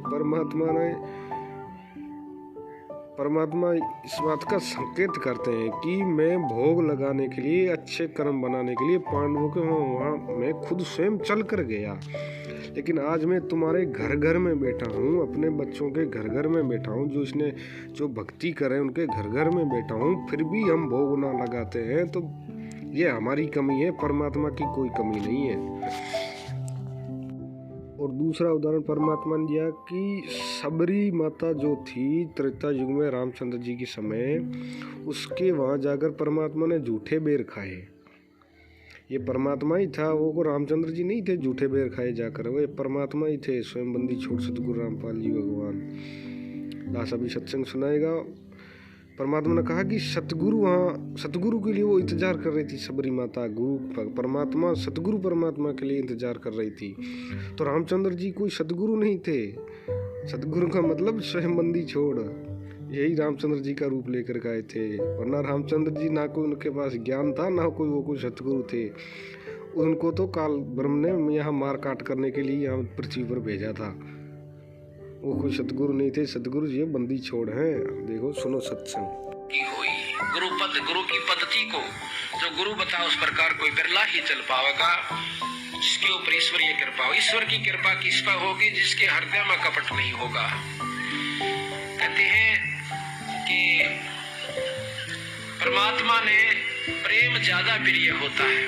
परमात्मा इस बात का संकेत करते हैं कि मैं भोग लगाने के लिए, अच्छे कर्म बनाने के लिए पांडवों के वहाँ मैं खुद स्वयं चल कर गया। लेकिन आज मैं तुम्हारे घर घर में बैठा हूँ, अपने बच्चों के घर घर में बैठा हूँ, जो भक्ति करे उनके घर घर में बैठा हूँ, फिर भी हम भोग ना लगाते हैं। तो ये हमारी कमी है, परमात्मा की कोई कमी नहीं है। और दूसरा उदाहरण परमात्मा ने दिया कि सबरी माता जो थी त्रेता युग में रामचंद्र जी के समय, उसके वहाँ जाकर परमात्मा ने झूठे बेर खाए। ये परमात्मा ही था, वो को रामचंद्र जी नहीं थे झूठे बेर खाए जाकर, वो परमात्मा ही थे, स्वयं बंदी छोड़ सतगुरु रामपाल जी भगवान। दास अभी सत्संग सुनाएगा। परमात्मा ने कहा कि सतगुरु के लिए वो इंतजार कर रही थी, सबरी माता परमात्मा सतगुरु परमात्मा के लिए इंतजार कर रही थी। तो रामचंद्र जी कोई सतगुरु नहीं थे। सतगुरु का मतलब स्वयं बंदी छोड़, यही रामचंद्र जी का रूप लेकर आए थे। वरना रामचंद्र जी ना कोई उनके पास ज्ञान था, ना वो कोई सतगुरु थे। उनको तो काल ब्रह्म ने यहाँ मार काट करने के लिए यहाँ पृथ्वी पर भेजा था, वो कोई सतगुरु नहीं थे। सतगुरु जी बंदी छोड़ हैं। देखो सुनो सत्संग की हुई गुरु की पद्धति को जो गुरु बता उस प्रकार कोई बिरला ही चल पाएगा, जिसके ऊपर ईश्वरीय कृपा हो। ईश्वर की कृपा किस पर होगी? जिसके हृदय में कपट नहीं होगा। कहते हैं कि परमात्मा ने प्रेम ज्यादा प्रिय होता है।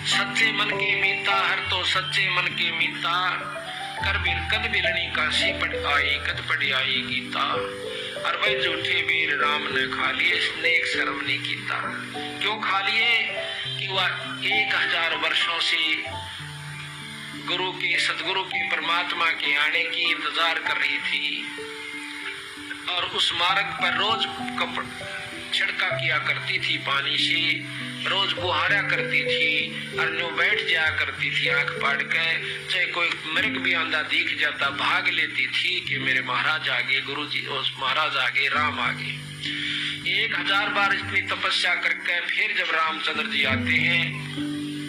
सच्चे मन के मीता हर तो सच्चे मन के मीता, कद बिलनी काशी पढ़ आई कद पढ़ आई गीता। और भाई झूठे वीर राम ने खा लिए, इसने एक शर्म नहीं कीता। क्यों खा लिए? कि वह 1000 वर्षों से सतगुरु के परमात्मा के आने की इंतजार कर रही थी, और उस मार्ग पर रोज छिड़का किया करती थी पानी से, रोज बुहारा करती थी, और जो बैठ जाया करती थी आंख फाड़ के। चाहे कोई मृग भी आंधा दिख जाता भाग लेती थी कि मेरे महाराज आगे, गुरु जी उस महाराज आगे, राम आगे। 1000 बार इतनी तपस्या करके फिर जब रामचंद्र जी आते हैं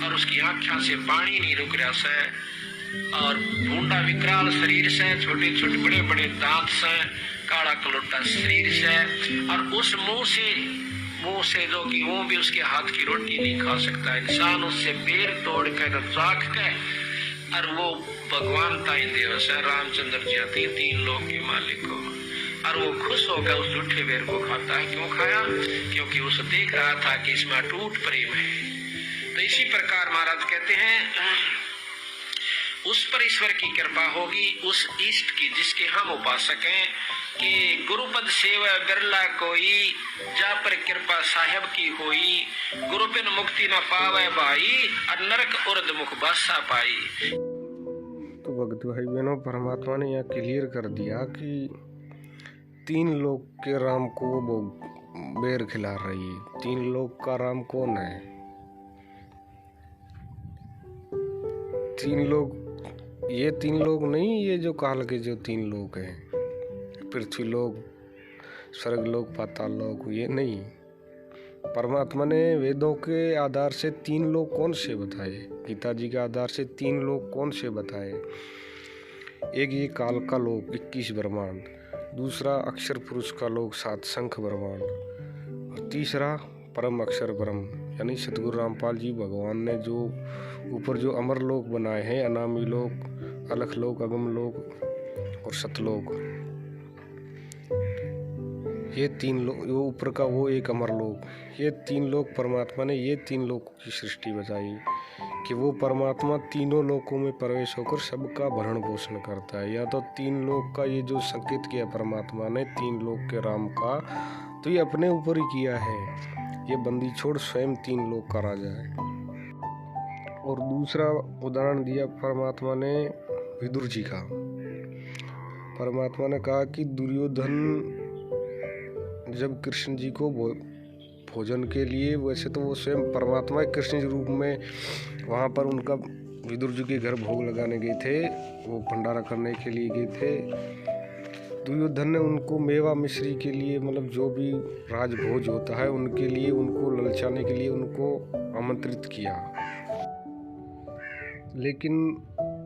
और उसकी आंखों से पानी नहीं रुक रहा से, और भूडा विकराल शरीर से, छोटे छोटे बड़े बड़े दांत से, काला कलोटा शरीर से, और उस मुंह से जो कि वो भी उसके हाथ की रोटी नहीं खा सकता इंसान, उससे बेर तोड़ कर चाक के, और वो भगवान ताई देव से रामचंद्र जी आते 3 लोक के मालिक को। और वो खुश होकर उस झूठे बेर को खाता है। क्यों खाया? क्योंकि उसे देख रहा था कि इसमें अटूट प्रेम है। तो इसी प्रकार महाराज कहते हैं उस पर ईश्वर की कृपा होगी, उस इष्ट की जिसके हम उपासक हैं, कि गुरुपद सेवा बिरला कोई, जा पर कृपा साहेब की होई, गुरु बिन मुक्ति न पावे भाई, और नरक उर्द मुख बासा पाई। तो भक्त भाई बहनों, परमात्मा ने यहाँ क्लियर कर दिया कि 3 लोग के राम को वो बेर खिला रही है। 3 लोग का राम कौन है? 3 लोग, ये 3 लोग नहीं, ये जो काल के जो 3 लोग हैं, पृथ्वी लोक, स्वर्ग लोक, पाताल लोक, ये नहीं। परमात्मा ने वेदों के आधार से 3 लोग कौन से बताए, गीता जी के आधार से 3 लोग कौन से बताए। एक ये काल का लोक 21 ब्रह्मांड, दूसरा अक्षर पुरुष का लोक 7 शंख ब्रह्मांड, और तीसरा परम अक्षर ब्रह्म यानी सतगुरु रामपाल जी भगवान ने जो ऊपर जो अमर लोक बनाए हैं, अनामी लोक, अलख लोक, अगम लोक और सतलोक, ये 3 लोग, वो ऊपर का वो एक अमर लोक, ये 3 लोग परमात्मा ने ये 3 लोगों की सृष्टि बताई कि वो परमात्मा तीनों लोकों में प्रवेश होकर सबका भरण पोषण करता है। या तो 3 लोक का ये जो संकेत किया परमात्मा ने 3 लोक के राम का, तो ये अपने ऊपर ही किया है। ये बंदी छोड़ स्वयं 3 लोक का राजा है। और दूसरा उदाहरण दिया परमात्मा ने विदुर जी का। परमात्मा ने कहा कि दुर्योधन जब कृष्ण जी को भोजन के लिए, वैसे तो वो स्वयं परमात्मा कृष्ण जी रूप में वहाँ पर उनका विदुर जी के घर भोग लगाने गए थे, वो भंडारा करने के लिए गए थे। दुर्योधन ने उनको मेवा मिश्री के लिए, मतलब जो भी राजभोज होता है उनके लिए, उनको ललचाने के लिए उनको आमंत्रित किया, लेकिन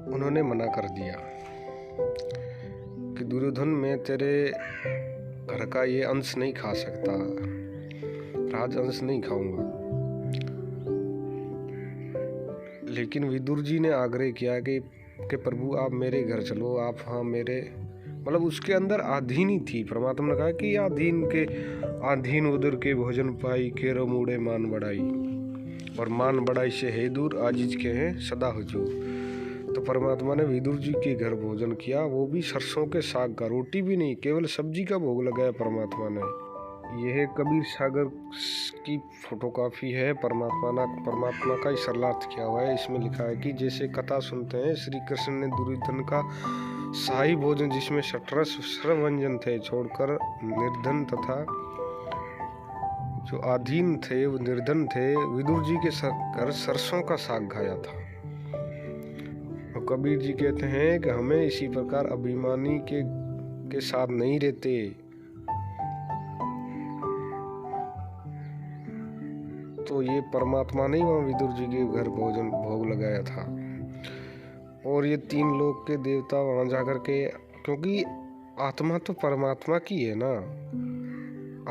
उन्होंने मना कर दिया कि दुर्योधन मैं तेरे घर का ये अंश नहीं खा सकता, राज अंश नहीं खाऊंगा। लेकिन विदुर जी ने आग्रह किया कि प्रभु आप मेरे घर चलो, आप हाँ मेरे, मतलब उसके अंदर आधीन ही थी। परमात्मा ने कहा कि आधीन उदर के भोजन पाई, केरो मूड़े मान बढ़ाई, और मान बढ़ाई से है दूर, आजीज के हैं सदा हुजूर। तो परमात्मा ने विदुर जी के घर भोजन किया, वो भी सरसों के साग का, रोटी भी नहीं, केवल सब्जी का भोग लगाया परमात्मा ने। यह कबीर सागर की फोटोकॉपी है। परमात्मा का सरलार्थ किया हुआ है। इसमें लिखा है कि जैसे कथा सुनते हैं, श्री कृष्ण ने दुर्योधन का शाही भोजन जिसमें 18 व्यंजन थे छोड़कर निर्धन तथा जो अधीन थे, वो निर्धन थे, विदुर जी के घर सरसों का साग खाया था। और कबीर जी कहते हैं कि हमें इसी प्रकार अभिमानी के साथ नहीं रहते। तो ये परमात्मा ने वहाँ विदुर जी के घर भोजन भोग लगाया था। और ये 3 लोक के देवता वहाँ जाकर के, क्योंकि आत्मा तो परमात्मा की है ना,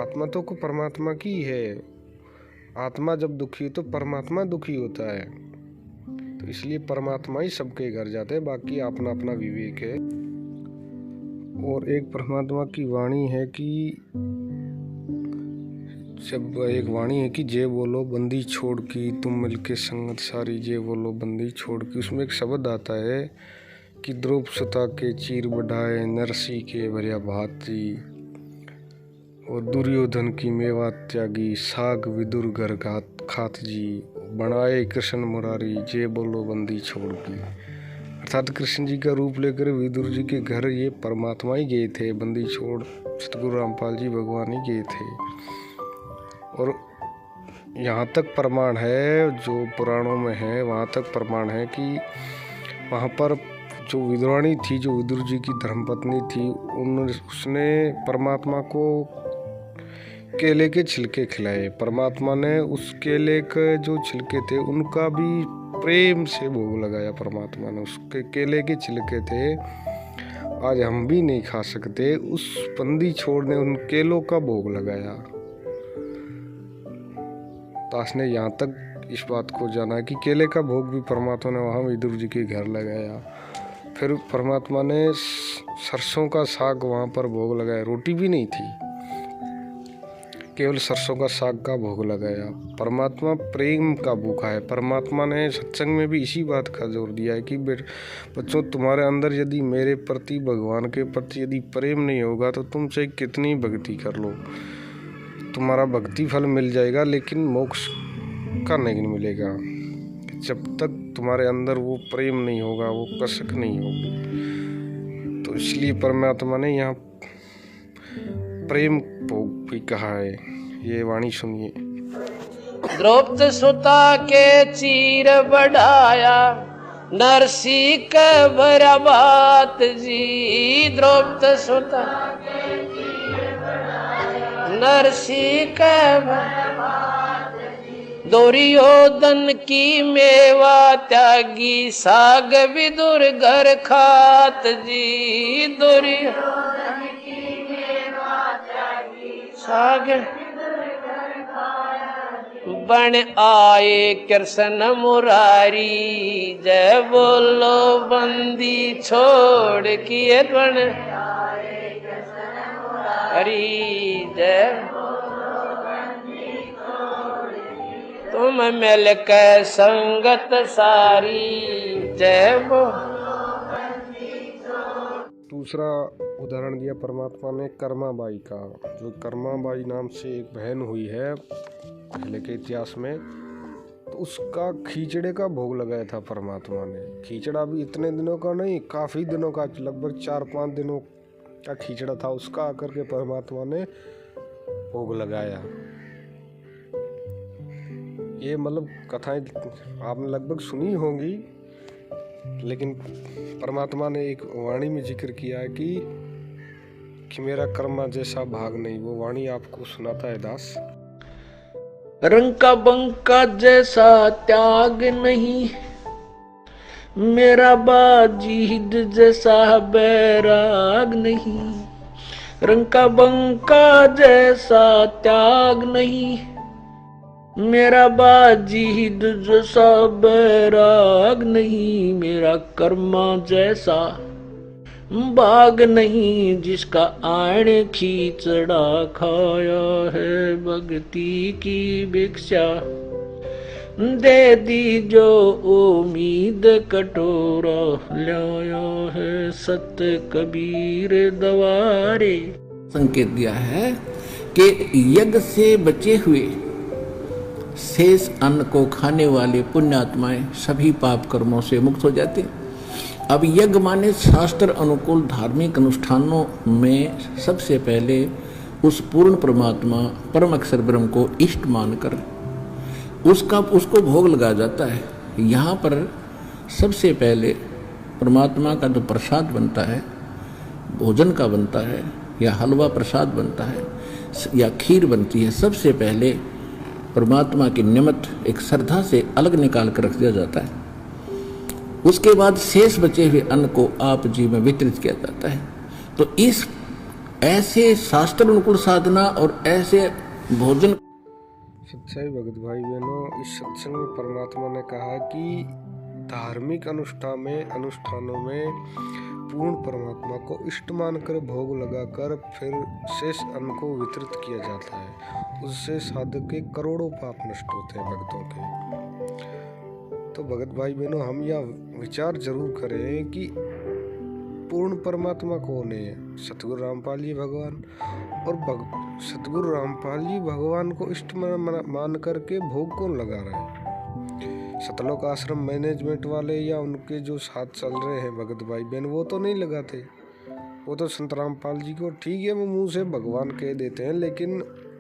आत्मा तो को परमात्मा की है। आत्मा जब दुखी हो तो परमात्मा दुखी होता है, तो इसलिए परमात्मा ही सबके घर जाते हैं, बाकी अपना अपना विवेक है। और एक परमात्मा की वाणी है कि जब एक वाणी है कि जे बोलो बंदी छोड़ की, तुम मिलके संगत सारी, जे बोलो बंदी छोड़ की। उसमें एक शब्द आता है कि द्रौप सुता के चीर बढ़ाए, नरसी के भरिया भाती, और दुर्योधन की मेवा त्यागी, साग विदुर घर खात जी, बनाए कृष्ण मुरारी, जे बोलो बंदी छोड़ की। अर्थात कृष्ण जी का रूप लेकर विदुर जी के घर ये परमात्मा ही गए थे, बंदी छोड़ सतगुरु रामपाल जी भगवान ही गए थे। और यहाँ तक प्रमाण है, जो पुराणों में है वहाँ तक प्रमाण है कि वहाँ पर जो विदुरानी थी, जो विदुर जी की धर्मपत्नी थी, उसने परमात्मा को केले के छिलके खिलाए। परमात्मा ने उस केले के जो छिलके थे उनका भी प्रेम से भोग लगाया। परमात्मा ने उसके केले के छिलके थे, आज हम भी नहीं खा सकते, उस बंदी छोड़ ने उन केलों का भोग लगाया। दास ने यहाँ तक इस बात को जाना कि केले का भोग भी परमात्मा ने वहाँ विदुर जी के घर लगाया। फिर परमात्मा ने सरसों का साग वहाँ पर भोग लगाया, रोटी भी नहीं थी, केवल सरसों का साग का भोग लगाया। परमात्मा प्रेम का भूखा है। परमात्मा ने सत्संग में भी इसी बात का जोर दिया है कि बच्चों, तुम्हारे अंदर यदि मेरे प्रति, भगवान के प्रति यदि प्रेम नहीं होगा तो तुम चाहे कितनी भक्ति कर लो, तुम्हारा भक्ति फल मिल जाएगा लेकिन मोक्ष का नहीं मिलेगा। जब तक तुम्हारे अंदर वो प्रेम नहीं होगा, वो कसक नहीं होगी। तो इसलिए परमात्मा ने यहाँ प्रेम भोग भी कहा है। ये वाणी सुनिए। द्रौपद सुता के चीर बढ़ाया, नरसी के भरा बात जी। द्रौपद सुता नरसी के दुर्योधन की मेवा त्यागी, साग विदुर घर खात जी। दुर्योधन की मेवा त्यागी, साग बन आए कृष्ण मुरारी। जय बोलो बंदी छोड़ किए बन हरी। जय तुम मिल के संगत सारी। जय दूसरा उदाहरण दिया परमात्मा ने कर्माबाई का। जो कर्माबाई नाम से एक बहन हुई है पहले के इतिहास में, तो उसका खींचड़े का भोग लगाया था परमात्मा ने। खींचड़ा भी इतने दिनों का नहीं, काफ़ी दिनों का, लगभग 4-5 दिनों का खींचड़ा था, उसका आकर के परमात्मा ने भोग लगाया। ये मतलब कथाएं आपने लगभग सुनी होंगी, लेकिन परमात्मा ने एक वाणी में जिक्र किया है कि मेरा कर्मा जैसा भाग नहीं। वो वाणी आपको सुनाता है दास। रंका बंका जैसा त्याग नहीं, मेरा बाजीद जैसा बैराग नहीं। रंका बंका जैसा त्याग नहीं, मेरा बाजीद जैसा बैराग नहीं। मेरा कर्मा जैसा बाग नहीं, जिसका आने खींचड़ा खाया है। भक्ति की भिक्षा दे दी जो उम्मीद कटोरा लाया है। सत कबीर दवारे संकेत दिया है कि यज्ञ से बचे हुए शेष अन्न को खाने वाले पुण्यात्माएं सभी पाप कर्मों से मुक्त हो जाते। अब यज्ञ माने शास्त्र अनुकूल धार्मिक अनुष्ठानों में सबसे पहले उस पूर्ण परमात्मा परम अक्षर ब्रह्म को इष्ट मानकर उसको भोग लगाया जाता है। यहाँ पर सबसे पहले परमात्मा का जो प्रसाद बनता है, भोजन का बनता है, या हलवा प्रसाद बनता है, या खीर बनती है, सबसे पहले परमात्मा के निमित्त एक श्रद्धा से अलग निकाल कर रख दिया जाता है। उसके बाद शेष बचे हुए अन्न को आप जी में वितरित किया जाता है। तो इस ऐसे शास्त्र अनुकूल साधना और ऐसे भोजन। सच्चाई भगत भाई बहनों, इस सत्संग में परमात्मा ने कहा कि धार्मिक अनुष्ठानों में पूर्ण परमात्मा को इष्ट मानकर भोग लगाकर फिर शेष अन्न को वितरित किया जाता है। उससे साधक के करोड़ों पाप नष्ट होते हैं भक्तों के। तो भगत भाई बहनों, हम यह विचार जरूर करें कि पूर्ण परमात्मा कौन है। सतगुरु रामपाल जी भगवान, और सतगुरु रामपाल जी भगवान को इष्ट मान करके भोग कौन लगा रहा है। सतलोक आश्रम मैनेजमेंट वाले या उनके जो साथ चल रहे हैं भगत भाई बहन, वो तो नहीं लगाते। वो तो संत रामपाल जी को ठीक है वो मुंह से भगवान कह देते हैं, लेकिन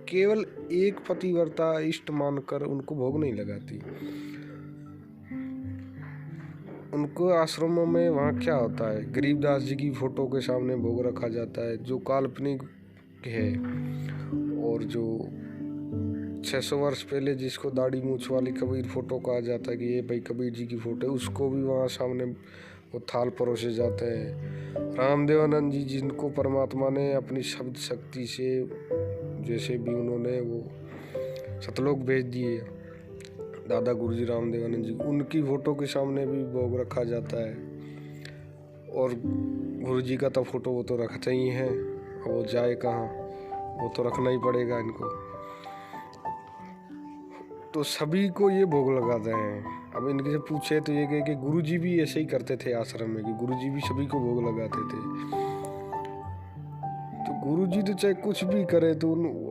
केवल एक पतिव्रता इष्ट मानकर उनको भोग नहीं लगाती। उनको आश्रमों में वहाँ क्या होता है, गरीबदास जी की फोटो के सामने भोग रखा जाता है जो काल्पनिक है, और जो 600 वर्ष पहले जिसको दाढ़ी मूछ वाली कबीर फोटो कहा जाता है कि ये भाई कबीर जी की फोटो है, उसको भी वहाँ सामने वो थाल परोसे जाते हैं। रामदेवानंद जी जिनको परमात्मा ने अपनी शब्द शक्ति से जैसे भी उन्होंने वो सतलोक भेज दिए, दादा गुरुजी रामदेवानंद जी, उनकी फोटो के सामने भी भोग रखा जाता है। और गुरु जी का तो फोटो वो तो रखते ही हैं, अब वो जाए कहाँ, वो तो रखना ही पड़ेगा इनको। तो सभी को ये भोग लगाते हैं। अब इनके से पूछे तो ये कहे कि गुरु जी भी ऐसे ही करते थे आश्रम में, कि गुरु जी भी सभी को भोग लगाते थे। तो गुरु जी तो चाहे कुछ भी करे तो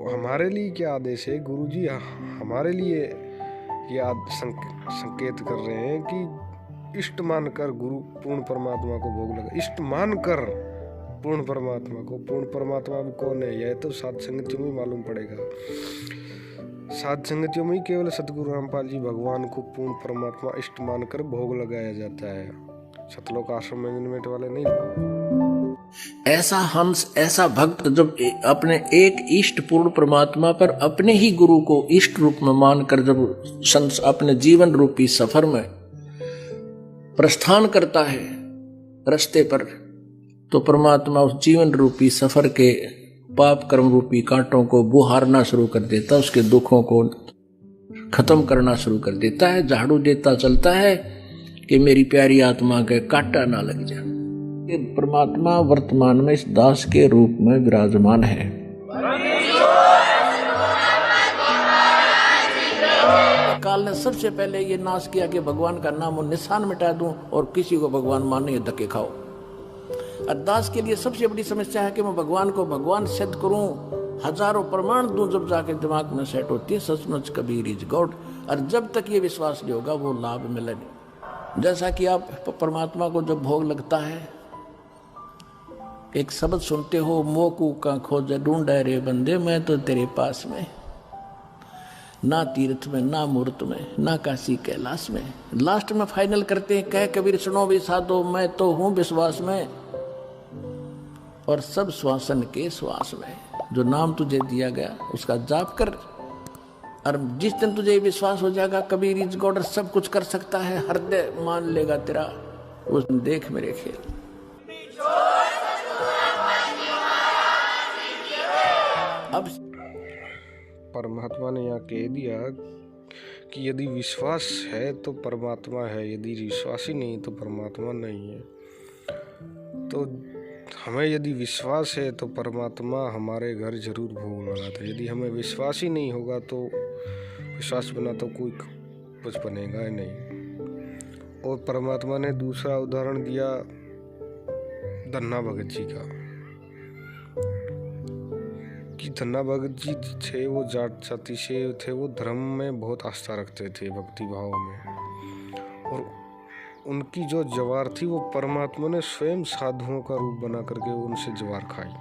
हमारे लिए क्या आदेश है? गुरु जी हमारे लिए ये संकेत कर रहे हैं कि इष्ट मानकर गुरु पूर्ण परमात्मा को भोग लगा। इष्ट मानकर पूर्ण परमात्मा को, पूर्ण परमात्मा भी कौन है? यह तो साध संगतियों में मालूम पड़ेगा। साध संगतियों में ही केवल सतगुरु रामपाल जी भगवान को पूर्ण परमात्मा इष्ट मानकर भोग लगाया जाता है। सतलोक आश्रम मैनेजमेंट वाले नहीं। ऐसा हंस, ऐसा भक्त जब अपने एक इष्ट पूर्ण परमात्मा पर अपने ही गुरु को इष्ट रूप में मानकर जब अपने जीवन रूपी सफर में प्रस्थान करता है रास्ते पर, तो परमात्मा उस जीवन रूपी सफर के पाप कर्म रूपी कांटों को बुहारना शुरू कर देता, उसके दुखों को खत्म करना शुरू कर देता है, झाड़ू देता चलता है कि मेरी प्यारी आत्मा के कांटा ना लग जाए। परमात्मा वर्तमान में इस दास के रूप में विराजमान है। काल ने सबसे पहले ये नाश किया कि भगवान का नाम और निशान मिटा दूं और किसी को भगवान माने धक्के खाओ। और दास के लिए सबसे बड़ी समस्या है कि मैं भगवान को भगवान सिद्ध करूं, हजारों प्रमाण दूं, जब जाके दिमाग में सेट होती है सचमुच कबीर इज गॉड। और जब तक ये विश्वास नहीं होगा वो लाभ मिले नहीं। जैसा कि आप परमात्मा को जब भोग लगता है, एक शब्द सुनते हो, मोकू का खोज ढूंढे रे बंदे, मैं तो तेरे पास में, ना तीर्थ में, ना मूर्त में, ना काशी कैलाश में। लास्ट में फाइनल करते हैं, कह कबीर सुनो भी साधो, मैं तो हूं विश्वास में और सब श्वासन के श्वास में। जो नाम तुझे दिया गया उसका जाप कर, और जिस दिन तुझे विश्वास हो जाएगा कबीर इज गॉड, सब कुछ कर सकता है, हृदय मान लेगा तेरा, उस दिन देख मेरे खेल। अब परमात्मा ने यहाँ कह दिया कि यदि विश्वास है तो परमात्मा है, यदि विश्वास ही नहीं तो परमात्मा नहीं है। तो हमें यदि विश्वास है तो परमात्मा हमारे घर जरूर भोग लगाता है। यदि हमें विश्वास ही नहीं होगा तो विश्वास बना तो कोई कुछ बनेगा ही नहीं। और परमात्मा ने दूसरा उदाहरण दिया धन्ना भगत जी का, कि धन्ना भगत जी थे वो जाट जाति से थे, वो धर्म में बहुत आस्था रखते थे, भक्ति भाव में, और उनकी जो ज्वार थी वो परमात्मा ने स्वयं साधुओं का रूप बना करके उनसे ज्वार खाई।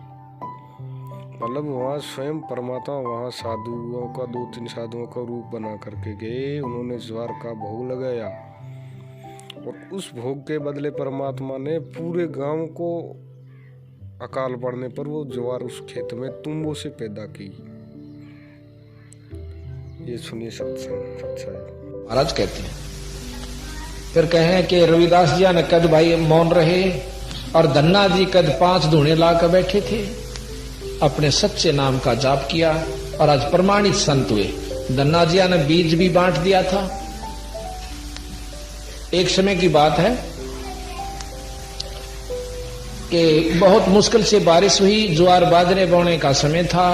मतलब वहाँ स्वयं परमात्मा वहाँ साधुओं का 2-3 साधुओं का रूप बना करके गए, उन्होंने ज्वार का भोग लगाया, और उस भोग के बदले परमात्मा ने पूरे गांव को अकाल पड़ने पर वो ज्वार उस खेत में तुम्बों से पैदा की। ये सुनिए सत्संग। महाराज कहते हैं, फिर कहें कि रविदास जी ने कद भाई मौन रहे और धन्ना जी कद 5 धूणे लाकर बैठे थे, अपने सच्चे नाम का जाप किया और आज प्रमाणित संत हुए। धन्ना जी ने बीज भी बांट दिया था। एक समय की बात है कि बहुत मुश्किल से बारिश हुई, ज्वार बाजरे बोने का समय था।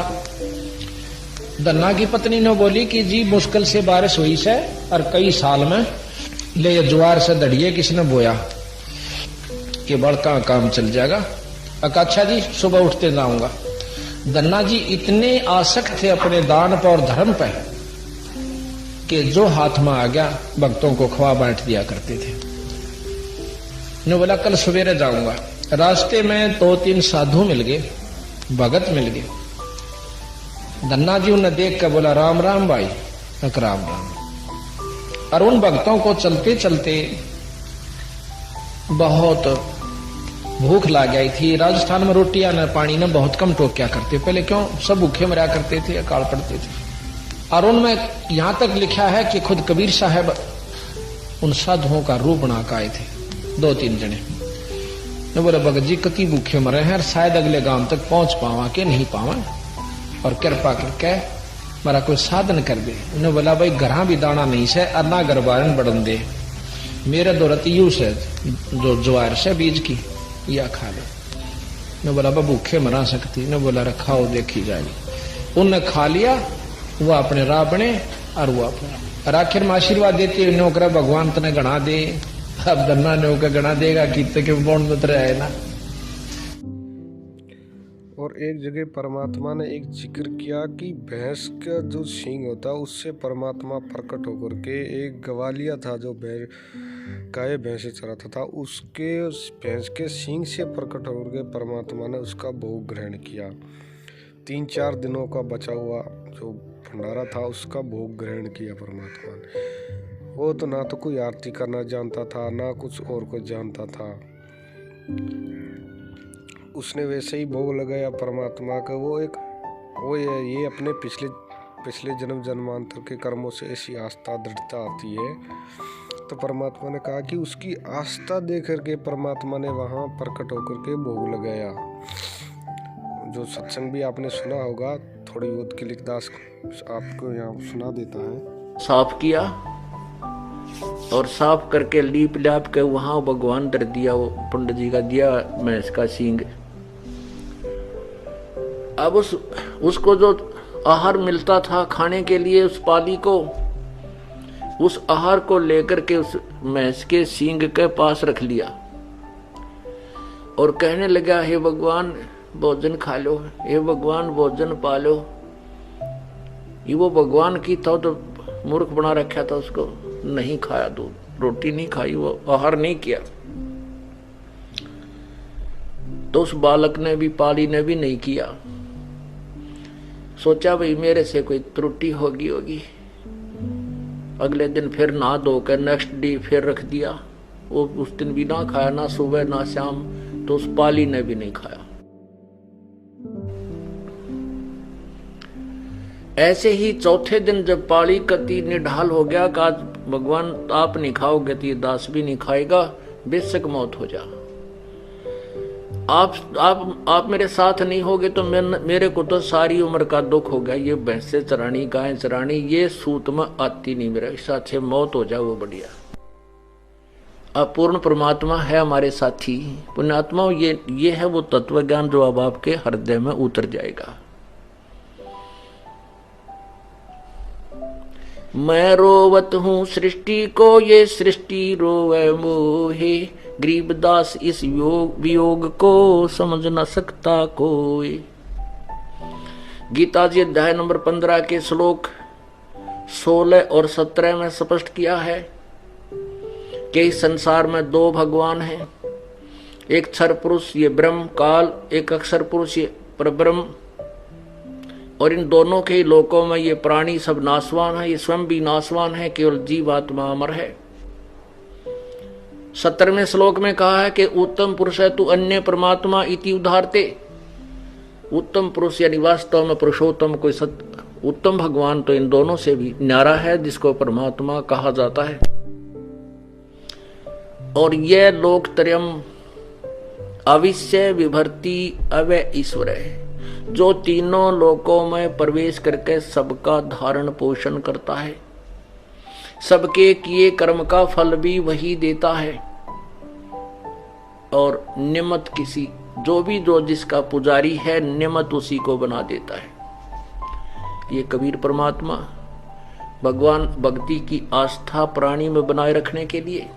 धन्ना की पत्नी ने बोली कि जी मुश्किल से बारिश हुई से और कई साल में ले ज्वार से दड़िए किसने बोया कि बड़का काम चल जाएगा। अच्छा जी सुबह उठते जाऊंगा। धन्ना जी इतने आसक्त थे अपने दान पर और धर्म पर कि जो हाथ में आ गया भक्तों को खवा बांट दिया करते थे। ने बोला कल सवेरे जाऊंगा। रास्ते में 2-3 साधु मिल गए, भगत मिल गए। धन्ना जी उन्हें देख कर बोला राम राम भाई, राम राम। और उन भक्तों को चलते चलते बहुत भूख लग गई थी। राजस्थान में रोटियां न पानी न बहुत कम टोक्या करते, पहले क्यों सब भूखे मरा करते थे, अकाल पड़ते थे। और उनमें यहां तक लिखा है कि खुद कबीर साहब उन साधुओं का रूप बना के आए थे, 2-3 जने। ने बोले भगत जी कति भूखे मरे हैं और शायद अगले गांव तक पहुंच पावा के नहीं पावा, और कृपा करके मेरा कोई साधन कर दे। उन्हें बोला भाई घरा भी दाना नहीं से और ना गरबारन बढ़न दे, मेरे दो रतियू से जो ज्वार से बीज की या खा लो। न बोला बा भूखे मरा सकती, न बोला रखाओ देखी जाएगी। उनने खा लिया, वो अपने राह बने और वो अपना और आखिर में आशीर्वाद देते नौकरा भगवान तने गणा दे। अब धन्ना नौकर गणा देगा कितने के बौन मत रहे ना। और एक जगह परमात्मा ने एक जिक्र किया कि भैंस का जो सींग होता है उससे परमात्मा प्रकट होकर के एक गवालिया था जो गाय भैंसे चराता था, उसके उस भैंस के सींग से प्रकट होकर के परमात्मा ने उसका भोग ग्रहण किया। 3-4 दिनों का बचा हुआ जो भंडारा था उसका भोग ग्रहण किया परमात्मा ने। वो तो ना तो कोई आरती करना जानता था, ना कुछ और कुछ जानता था, उसने वैसे ही भोग लगाया परमात्मा का। वो ये अपने पिछले जन्म जन्मांतर के कर्मों से ऐसी आस्था दृढ़ता आती है। तो परमात्मा ने कहा कि उसकी आस्था देख करके परमात्मा ने वहाँ प्रकट होकर के भोग लगाया। जो सत्संग भी आपने सुना होगा, थोड़ी बहुत की लिखदास आपको यहाँ सुना देता है। साफ किया और साफ करके लीप लाप के वहां भगवान दर दिया, वो पंडित जी का दिया भैंस का सींग। अब उसको जो आहार मिलता था खाने के लिए उस पाली को, उस आहार को लेकर के उस भैंस के सींग के पास रख लिया और कहने लगा, हे भगवान भोजन खा लो, हे भगवान भोजन पा लो। ये वो भगवान की था तो मूर्ख बना रखा था, उसको नहीं खाया, दूध रोटी नहीं खाई, वो आहार नहीं किया। तो उस बालक ने भी, पाली ने भी नहीं किया। सोचा भाई मेरे से कोई त्रुटि होगी। अगले दिन फिर नहा धो कर नेक्स्ट डे फिर रख दिया। वो उस दिन भी ना खाया, ना सुबह ना शाम। तो उस पाली ने भी नहीं खाया। ऐसे ही चौथे दिन जब पाली कति निढाल हो गया कि आज भगवान आप नहीं खाओगे तो ये दास भी नहीं खाएगा, बेशक मौत हो जा। आप मेरे साथ नहीं होगे तो मेरे को तो सारी उम्र का दुख हो गया। ये भैंसे चरानी, गाय चरानी, ये सूत में आती नहीं मेरा, इससे अच्छे मौत हो जाए वो बढ़िया। अब पूर्ण परमात्मा है हमारे साथी पुण्यात्मा, ये है वो तत्व ज्ञान जो अब आपके हृदय में उतर जाएगा। मैं रोवत हूँ सृष्टि को, ये सृष्टि रोवे मोहे। गरीबदास इस वियोग को समझ न सकता कोई। गीता जी अध्याय नंबर 15 के श्लोक 16 और 17 में स्पष्ट किया है कि इस संसार में 2 भगवान हैं। एक क्षर पुरुष ये ब्रह्म काल, एक अक्षर पुरुष ये परब्रह्म। और इन दोनों के ही लोकों में ये प्राणी सब नाशवान है, ये स्वयं भी नाशवान है, केवल जीवात्मा अमर है। 17वें श्लोक में कहा है कि उत्तम पुरुष है तू अन्य परमात्मा इति उदाहरते। उत्तम पुरुष यानी वास्तव में पुरुषोत्तम कोई उत्तम भगवान तो इन दोनों से भी न्यारा है, जिसको परमात्मा कहा जाता है। और यह लोकत्रयम् अविश्य विभर्ति अव्यय ईश्वर है, जो तीनों लोकों में प्रवेश करके सबका धारण पोषण करता है, सबके किए कर्म का फल भी वही देता है। और नियमत किसी जो जिसका पुजारी है, नियमत उसी को बना देता है। ये कबीर परमात्मा भगवान भक्ति की आस्था प्राणी में बनाए रखने के लिए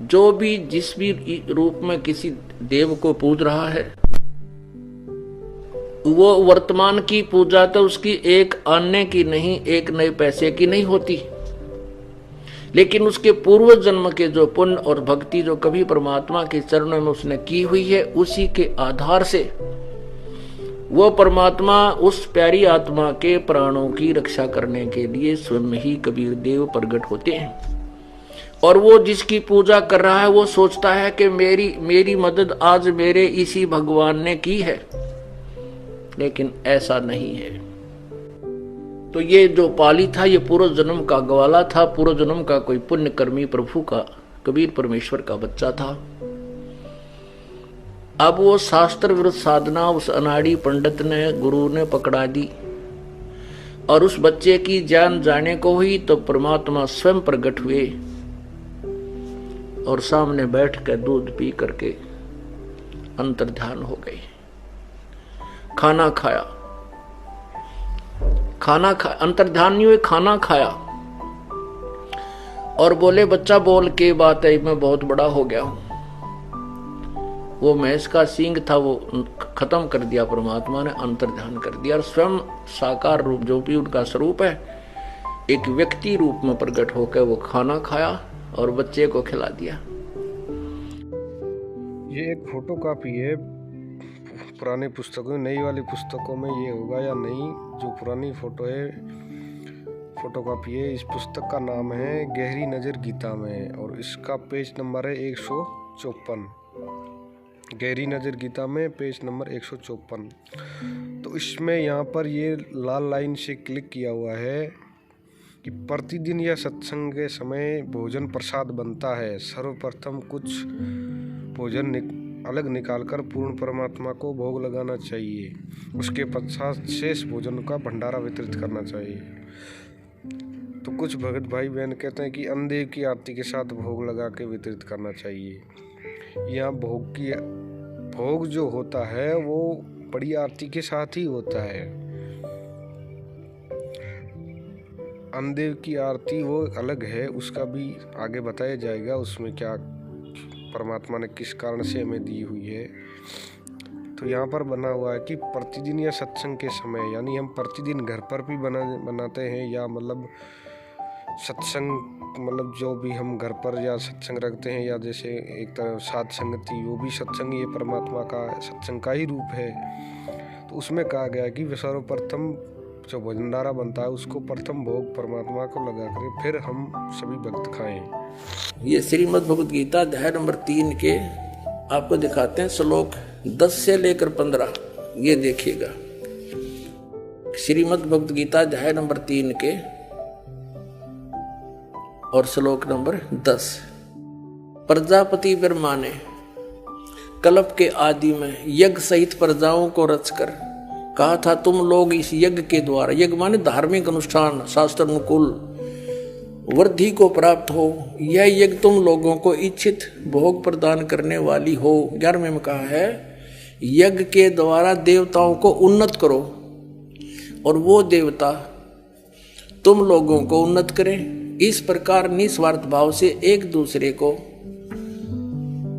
जो भी जिस भी रूप में किसी देव को पूज रहा है, वो वर्तमान की पूजा तो उसकी एक आने की नहीं, एक नए पैसे की नहीं होती, लेकिन उसके पूर्व जन्म के जो पुण्य और भक्ति जो कभी परमात्मा के चरणों में उसने की हुई है, उसी के आधार से वो परमात्मा उस प्यारी आत्मा के प्राणों की रक्षा करने के लिए स्वयं ही कबीर देव प्रकट होते हैं। और वो जिसकी पूजा कर रहा है वो सोचता है कि मेरी मदद आज मेरे इसी भगवान ने की है, लेकिन ऐसा नहीं है। तो ये जो पाली था ये पूर्व जन्म का ग्वाला था, पूर्व जन्म का कोई पुण्यकर्मी प्रभु का, कबीर परमेश्वर का बच्चा था। अब वो शास्त्र विरुद्ध साधना उस अनाड़ी पंडित ने, गुरु ने पकड़ा दी और उस बच्चे की जान जाने को हुई तो परमात्मा स्वयं प्रकट हुए और सामने बैठ कर दूध पी करके अंतर्ध्यान हो गई। खाना खाया, अंतर्ध्यान नहीं हुए, खाना खाया और बोले बच्चा बोल के बात है, मैं बहुत बड़ा हो गया हूं। वो भैंस का सींग था वो खत्म कर दिया परमात्मा ने, अंतर्ध्यान कर दिया और स्वयं साकार रूप जो भी उनका स्वरूप है एक व्यक्ति रूप में प्रकट होकर वो खाना खाया और बच्चे को खिला दिया। ये एक फोटो कॉपी है पुरानी पुस्तकों, नई वाली पुस्तकों में ये होगा या नहीं। जो पुरानी फोटो है, फोटो कॉपी है। इस पुस्तक का नाम है गहरी नज़र गीता में और इसका पेज नंबर है 154। गहरी नज़र गीता में पेज नंबर 154। तो इसमें यहाँ पर ये लाल लाइन से क्लिक किया हुआ है कि प्रतिदिन या सत्संग के समय भोजन प्रसाद बनता है। सर्वप्रथम कुछ भोजन अलग निकालकर पूर्ण परमात्मा को भोग लगाना चाहिए। उसके पश्चात शेष भोजन का भंडारा वितरित करना चाहिए। तो कुछ भगत भाई बहन कहते हैं कि अन्नदेव की आरती के साथ भोग लगा के वितरित करना चाहिए। यहाँ भोग जो होता है वो बड़ी आरती के साथ ही होता है। अन्नदेव की आरती वो अलग है, उसका भी आगे बताया जाएगा उसमें क्या परमात्मा ने किस कारण से हमें दी हुई है। तो यहाँ पर बना हुआ है कि प्रतिदिन या सत्संग के समय, यानी हम प्रतिदिन घर पर भी बनाते हैं या मतलब सत्संग मतलब जो भी हम घर पर या सत्संग रखते हैं, या जैसे एक तरह साध संगति वो भी सत्संग, ये परमात्मा का सत्संग का ही रूप है। तो उसमें कहा गया कि सर्वप्रथम जो भंडारा बनता है उसको प्रथम भोग परमात्मा को लगा कर फिर हम सभी भक्त खाएं। ये श्रीमद् भगवद गीता अध्याय नंबर 3 के आपको दिखाते हैं श्लोक 10 से लेकर 15। ये देखिएगा, श्रीमद् भगवद गीता अध्याय नंबर 3 के और श्लोक नंबर 10। प्रजापति ब्रह्मा ने कल्प के आदि में यज्ञ सहित प्रजाओं को रचकर कहा था, तुम लोग इस यज्ञ के द्वारा, यज्ञ माने धार्मिक अनुष्ठान, शास्त्र अनुकूल वृद्धि को प्राप्त हो। यह यज्ञ तुम लोगों को इच्छित भोग प्रदान करने वाली हो। 11वें में कहा है, यज्ञ के द्वारा देवताओं को उन्नत करो और वो देवता तुम लोगों को उन्नत करें। इस प्रकार निस्वार्थ भाव से एक दूसरे को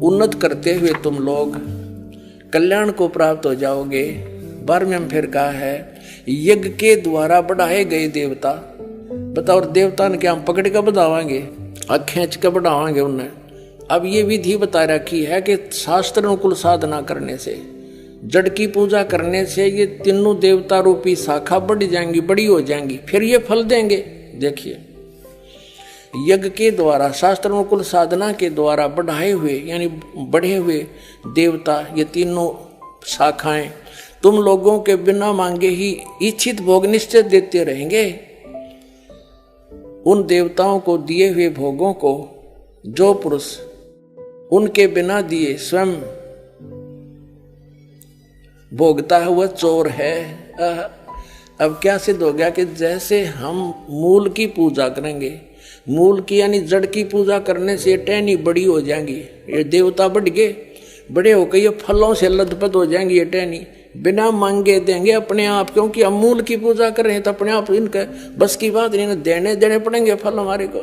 उन्नत करते हुए तुम लोग कल्याण को प्राप्त हो जाओगे। 12वें में फिर कहा है, यज्ञ के द्वारा बढ़ाए गए देवता, बताओ देवता ने क्या हम पकड़ कर बढ़ावांगे, खींच कर बढ़ावांगे उन्हें। अब ये विधि बता रखी है कि शास्त्र अनुकूल साधना करने से, जड़ की पूजा करने से ये तीनों देवता रूपी शाखा बढ़ जाएंगी, बड़ी हो जाएंगी, फिर ये फल देंगे। देखिए, यज्ञ के द्वारा, शास्त्र अनुकूल साधना के द्वारा बढ़ाए हुए यानी बढ़े हुए देवता, ये तीनों शाखाएं तुम लोगों के बिना मांगे ही इच्छित भोग निश्चय देते रहेंगे। उन देवताओं को दिए हुए भोगों को जो पुरुष उनके बिना दिए स्वयं भोगता है वह चोर है। अब क्या सिद्ध हो गया कि जैसे हम मूल की पूजा करेंगे, मूल की यानी जड़ की पूजा करने से टहनी बड़ी हो जाएंगी, ये देवता बढ़ गए, बड़े होकर ये फलों से लथपथ हो जाएंगी, ये टहनी बिना मांगे देंगे अपने आप, क्योंकि हम मूल की पूजा कर रहे हैं तो अपने आप इनका बस की बात नहीं, देने पड़ेंगे फल हमारे को।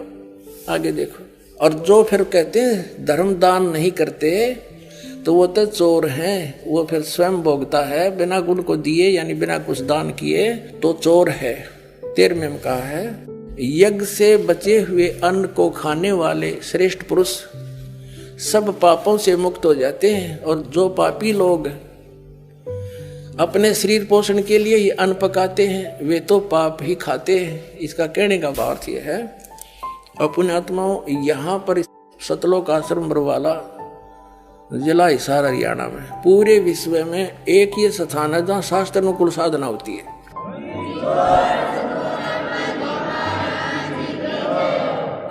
आगे देखो, और जो फिर कहते हैं धर्म दान नहीं करते तो वो तो चोर हैं, वो फिर स्वयं भोगता है बिना गुण को दिए यानी बिना कुछ दान किए तो चोर है। 13वें में कहा है, यज्ञ से बचे हुए अन्न को खाने वाले श्रेष्ठ पुरुष सब पापों से मुक्त हो जाते हैं, और जो पापी लोग अपने शरीर पोषण के लिए ये अन्न पकाते हैं वे तो पाप ही खाते हैं। इसका कहने का अर्थ यह है, अपने आत्माओं यहाँ पर सतलोक आश्रम बरवाला जिला हिसार हरियाणा में पूरे विश्व में एक ये स्थान है जहाँ शास्त्र अनुकूल साधना होती है।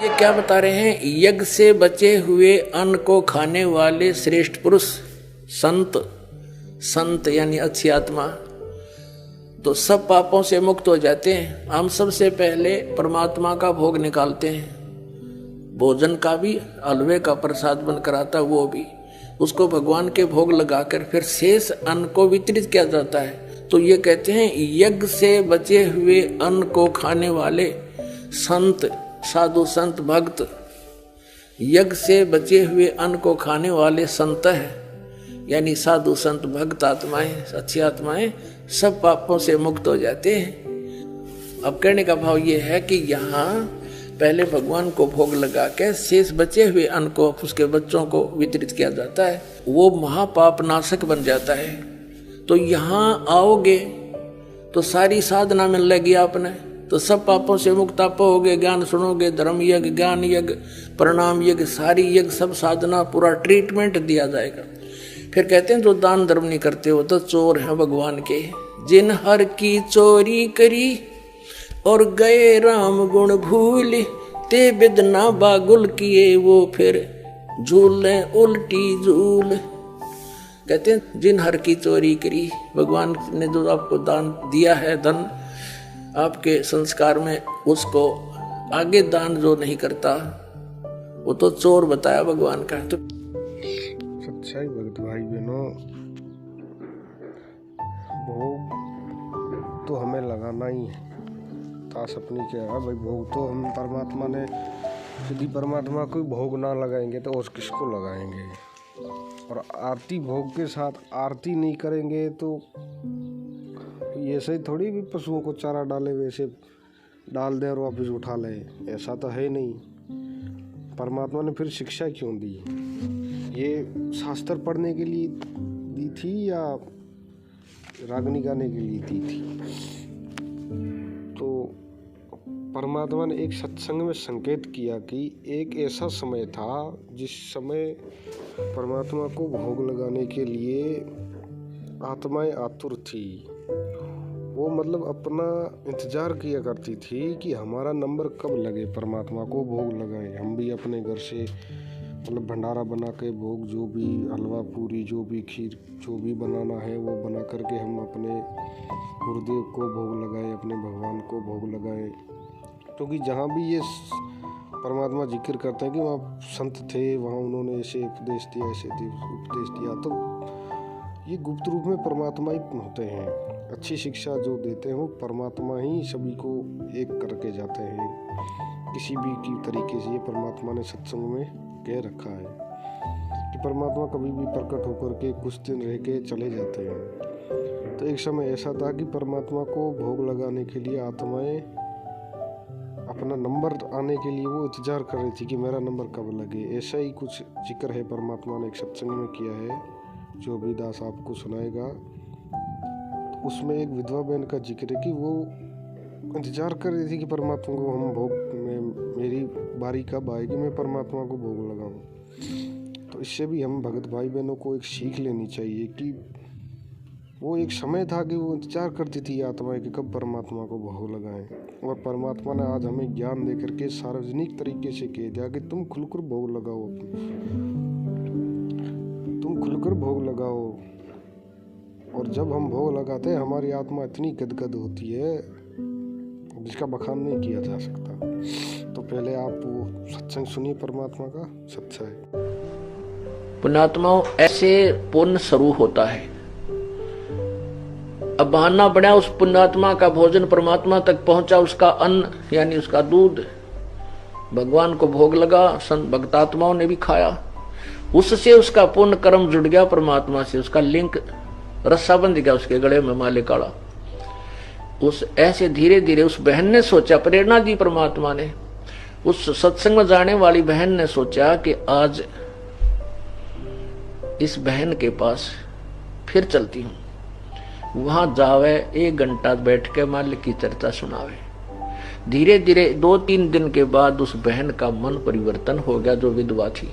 ये क्या बता रहे हैं, यज्ञ से बचे हुए अन्न को खाने वाले श्रेष्ठ पुरुष संत यानी अच्छी आत्मा तो सब पापों से मुक्त हो जाते हैं। हम सबसे पहले परमात्मा का भोग निकालते हैं, भोजन का भी, हलवे का प्रसाद बनकर आता वो भी, उसको भगवान के भोग लगाकर फिर शेष अन्न को वितरित किया जाता है। तो ये कहते हैं यज्ञ से बचे हुए अन्न को खाने वाले संत, साधु संत भक्त, यज्ञ से बचे हुए अन्न को खाने वाले संत है, यानी साधु संत भक्त आत्माएं, अच्छी आत्माएं सब पापों से मुक्त हो जाते हैं। अब कहने का भाव ये है कि यहाँ पहले भगवान को भोग लगा के शेष बचे हुए अन्न को उसके बच्चों को वितरित किया जाता है, वो महापाप नाशक बन जाता है। तो यहाँ आओगे तो सारी साधना मिल लेगी आपने, तो सब पापों से मुक्त आप होगे। ज्ञान सुनोगे, धर्म यज्ञ, ज्ञान यज्ञ, प्रणाम यज्ञ, सारी यज्ञ, सब साधना, पूरा ट्रीटमेंट दिया जाएगा। फिर कहते हैं जो दान धर्म नहीं करते हो तो चोर हैं भगवान के। जिन हर की चोरी करी और गए राम गुण भूल, ते बिदना बागुल किए वो फिर झूले उल्टी झूल। कहते हैं जिन हर की चोरी करी, भगवान ने जो आपको दान दिया है, धन आपके संस्कार में, उसको आगे दान जो नहीं करता वो तो चोर बताया भगवान का। तो सच्चाई भक्त भाई बहनों, भोग तो हमें लगाना ही है। तास अपनी क्या है भाई, भोग तो हम परमात्मा ने, यदि परमात्मा को भोग ना लगाएंगे तो और किसको लगाएंगे। और आरती भोग के साथ आरती नहीं करेंगे तो ऐसे ही थोड़ी भी पशुओं को चारा डाले वैसे डाल दें और वापस उठा लें, ऐसा तो है नहीं। परमात्मा ने फिर शिक्षा क्यों दी? ये शास्त्र पढ़ने के लिए दी थी या रागनी गाने के लिए दी थी? तो परमात्मा ने एक सत्संग में संकेत किया कि एक ऐसा समय था जिस समय परमात्मा को भोग लगाने के लिए आत्माएं आतुर थी। वो मतलब अपना इंतजार किया करती थी कि हमारा नंबर कब लगे, परमात्मा को भोग लगाएं। हम भी अपने घर से मतलब भंडारा बना के भोग, जो भी हलवा पूरी, जो भी खीर, जो भी बनाना है वो बना करके हम अपने गुरुदेव को भोग लगाएं, अपने भगवान को भोग लगाएं। क्योंकि जहाँ भी ये परमात्मा जिक्र करते हैं कि वहाँ संत थे, वहाँ उन्होंने ऐसे उपदेश दिया, ऐसे उपदेश दिया, तो ये गुप्त रूप में परमात्मा ही होते हैं। अच्छी शिक्षा जो देते हैं वो परमात्मा ही सभी को एक करके जाते हैं। किसी भी की तरीके से ये परमात्मा ने सत्संग में कह रखा है कि परमात्मा कभी भी प्रकट होकर के कुछ दिन रह के चले जाते हैं। तो एक समय ऐसा था कि परमात्मा को भोग लगाने के लिए आत्माएं अपना नंबर आने के लिए वो इंतजार कर रही थी कि मेरा नंबर कब लगे। ऐसा ही कुछ जिक्र है परमात्मा ने एक सत्संग में किया है, जो भी दास आपको सुनाएगा। तो उसमें एक विधवा बहन का जिक्र है कि वो इंतजार कर रही थी कि परमात्मा को हम भोग में, मेरी बारी कब आएगी, मैं परमात्मा को भोग लगाऊं। तो इससे भी हम भगत भाई बहनों को एक सीख लेनी चाहिए कि वो एक समय था कि वो इंतजार करती थी आत्माएं कि कब परमात्मा को भोग लगाएं। और परमात्मा ने आज हमें ज्ञान दे करके सार्वजनिक तरीके से कह दिया कि तुम खुलकर भोग लगाओ, तुम खुलकर भोग लगाओ। और जब हम भोग लगाते हैं हमारी आत्मा इतनी गदगद होती है जिसका बखान नहीं किया जा सकता। तो पहले आप वो सत्संग सुनिए परमात्मा का, सच्चा है। पुण्यात्माओं, ऐसे पुण्य स्वरूप होता है। अब बहाना बना, उस पुण्यात्मा का भोजन परमात्मा तक पहुंचा, उसका अन्न यानी उसका दूध भगवान को भोग लगा, संत भक्तात्माओं ने भी खाया, उससे उसका पुण्य कर्म जुड़ गया परमात्मा से, उसका लिंक रस्सा बंध गया उसके गले में माले काला। उस ऐसे धीरे धीरे उस बहन ने सोचा, प्रेरणा दी परमात्मा ने, उस सत्संग में जाने वाली बहन ने सोचा कि आज इस बहन के पास फिर चलती हूं, वहां जावे 1 घंटा बैठ के माल्य की चर्चा सुनावे। धीरे धीरे 2-3 दिन के बाद उस बहन का मन परिवर्तन हो गया जो विधवा थी।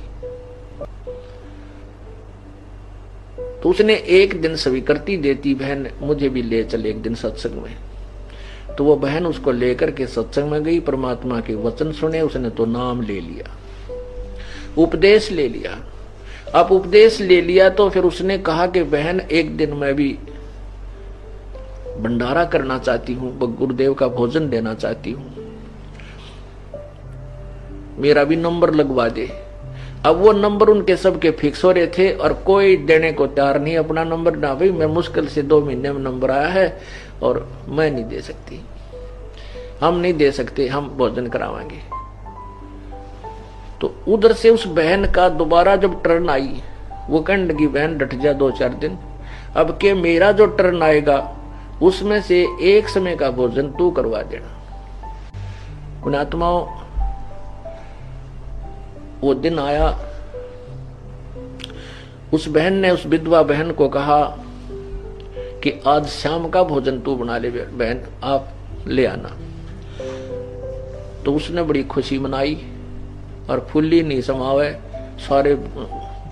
तो उसने एक दिन स्वीकृति देती, बहन मुझे भी ले चले एक दिन सत्संग में। तो वो बहन उसको लेकर के सत्संग में गई, परमात्मा के वचन सुने, उसने तो नाम ले लिया, उपदेश ले लिया। अब उपदेश ले लिया तो फिर उसने कहा कि बहन एक दिन मैं भी भंडारा करना चाहती हूँ, गुरुदेव का भोजन देना चाहती हूँ, मेरा भी नंबर लगवा दे। अब वो नंबर उनके सबके फिक्स हो रहे थे और कोई देने को तैयार नहीं अपना नंबर। ना भाई मैं मुश्किल से 2 महीने में नंबर आया है और मैं नहीं दे सकती, हम नहीं दे सकते, हम भोजन करावाएंगे। तो उधर से उस बहन का दोबारा जब टर्न आई, वो कहने लगी बहन डट जा 2-4 दिन, अब के मेरा जो टर्न आएगा उसमें से एक समय का भोजन तू करवा देना। पुण्यात्माओं, वो दिन आया, उस बहन ने उस विधवा बहन को कहा कि आज शाम का भोजन तू बना ले बहन, आप ले आना। तो उसने बड़ी खुशी मनाई और फुल्ली नहीं समावे, सारे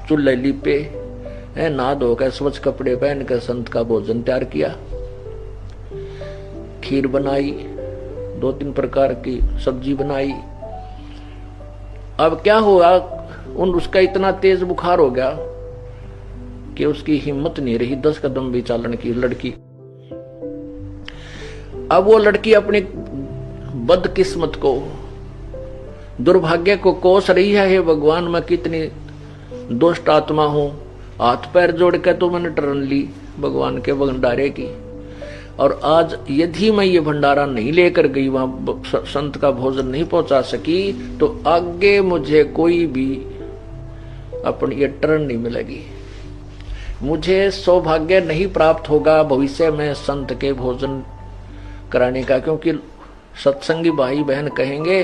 चूल्हे लिपे, नहा धोकर स्वच्छ कपड़े पहनकर संत का भोजन तैयार किया। खीर बनाई, 2-3 प्रकार की सब्जी बनाई। अब क्या हुआ, उसका इतना तेज बुखार हो गया कि उसकी हिम्मत नहीं रही 10 कदम भी चालन की लड़की। अब वो लड़की अपनी बदकिस्मत को, दुर्भाग्य को कोस रही है, हे भगवान मैं कितनी दुष्ट आत्मा हूं, हाथ पैर जोड़ के तो मैंने टर्न ली भगवान के भंडारे की, और आज यदि मैं ये भंडारा नहीं लेकर गई, वहां संत का भोजन नहीं पहुंचा सकी, तो आगे मुझे कोई भी अपनी ये टर्न नहीं मिलेगी, मुझे सौभाग्य नहीं प्राप्त होगा भविष्य में संत के भोजन कराने का। क्योंकि सत्संगी भाई बहन कहेंगे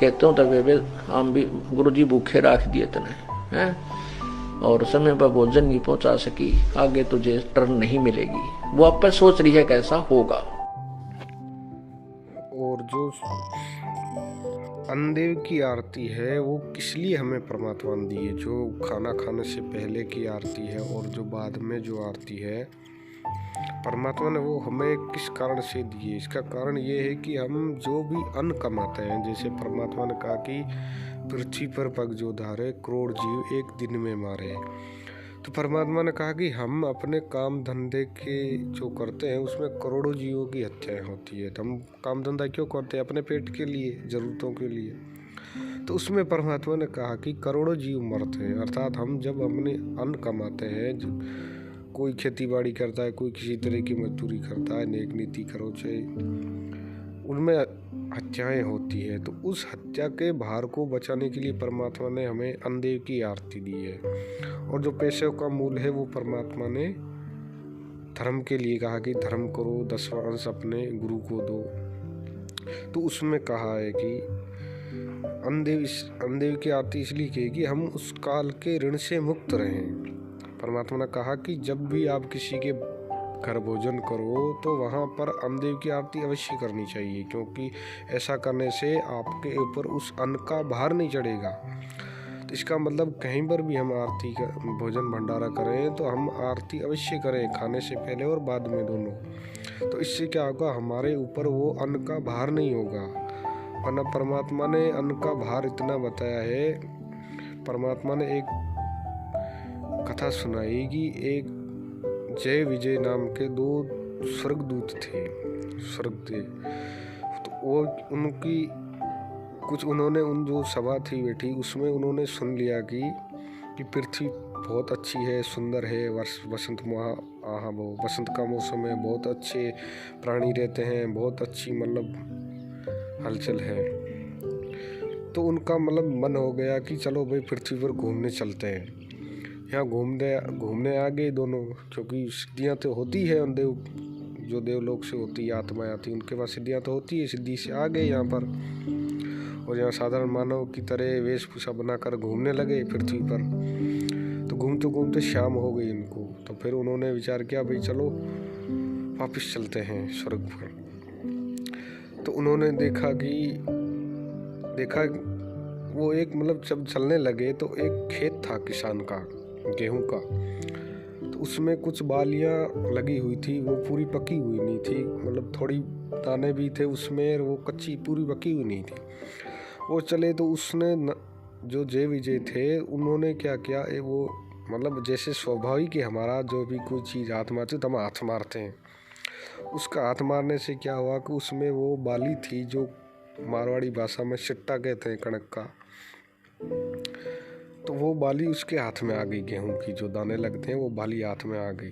कहते हो तब हम भी गुरुजी भूखे रख दिए तने हैं और समय पर भोजन नहीं पहुंचा सकी, आगे तुझे टर्न नहीं मिलेगी। वो आप पर सोच रही है कैसा होगा। और जो अन्नदेव की आरती है वो किस लिए हमें परमात्मा ने दी है, जो खाना खाने से पहले की आरती है और जो बाद में जो आरती है परमात्मा ने वो हमें किस कारण से दी है। इसका कारण ये है कि हम जो भी अन्न कमाते हैं, जैसे परमात्मा ने कहा कि पृथ्वी पर पग जो धारे करोड़ जीव एक दिन में मारे, तो परमात्मा ने कहा कि हम अपने काम धंधे के जो करते हैं उसमें करोड़ों जीवों की हत्याएं होती है। तो हम काम धंधा क्यों करते हैं? अपने पेट के लिए, ज़रूरतों के लिए। तो उसमें परमात्मा ने कहा कि करोड़ों जीव मरते हैं, अर्थात हम जब अपने अन्न कमाते हैं, कोई खेती बाड़ी करता है, कोई किसी तरह की मजदूरी करता है, नेक नीति करो चाहे, उनमें हत्याएं होती है। तो उस हत्या के भार को बचाने के लिए परमात्मा ने हमें अन्नदेव की आरती दी है। और जो पैसे का मूल है वो परमात्मा ने धर्म के लिए कहा कि धर्म करो, 10वां अंश अपने गुरु को दो। तो उसमें कहा है कि अन्नदेव की आरती इसलिए की कि हम उस काल के ऋण से मुक्त रहें। परमात्मा ने कहा कि जब भी आप किसी के घर भोजन करो तो वहाँ पर अन्नदेव की आरती अवश्य करनी चाहिए, क्योंकि ऐसा करने से आपके ऊपर उस अन्न का भार नहीं चढ़ेगा। तो इसका मतलब कहीं पर भी हम आरती का भोजन भंडारा करें तो हम आरती अवश्य करें, खाने से पहले और बाद में दोनों। तो इससे क्या होगा, हमारे ऊपर वो अन्न का भार नहीं होगा। वरना परमात्मा ने अन्न का भार इतना बताया है। परमात्मा ने एक कथा सुनाई कि एक जय विजय नाम के 2 स्वर्गदूत थे, स्वर्गदेव। तो वो उनकी कुछ उन्होंने उन जो सभा थी बैठी उसमें उन्होंने सुन लिया कि पृथ्वी बहुत अच्छी है, सुंदर है, बसंत बसंत का मौसम है, बहुत अच्छे प्राणी रहते हैं, बहुत अच्छी मतलब हलचल है। तो उनका मतलब मन हो गया कि चलो भाई पृथ्वी पर घूमने चलते हैं। यहाँ घूमने आ गए दोनों, क्योंकि सिद्धियाँ तो होती है उन जो देवलोक से होती है, आत्माएं आती है, उनके पास सिद्धियाँ तो होती है। सिद्धि से आ गए यहाँ पर और यहाँ साधारण मानव की तरह वेशभूषा बनाकर घूमने लगे पृथ्वी पर। तो घूमते घूमते शाम हो गई उनको। तो फिर उन्होंने विचार किया भाई चलो वापस चलते हैं स्वर्ग पर। तो उन्होंने देखा वो एक मतलब जब चलने लगे तो एक खेत था किसान का, गेहूं का। तो उसमें कुछ बालियां लगी हुई थी, वो पूरी पकी हुई नहीं थी, मतलब थोड़ी दाने भी थे उसमें, वो कच्ची पूरी पकी हुई नहीं थी। वो चले तो उसने जो जय विजय थे उन्होंने क्या किया, वो मतलब जैसे स्वाभाविक है हमारा जो भी कोई चीज़ हाथ मारती तो हम हाथ मारते हैं, उसका हाथ मारने से क्या हुआ कि उसमें वो बाली थी जो मारवाड़ी भाषा में सिट्टा कहते हैं, कणक का। तो वो बाली उसके हाथ में आ गई, गेहूं की जो दाने लगते हैं वो बाली हाथ में आ गई।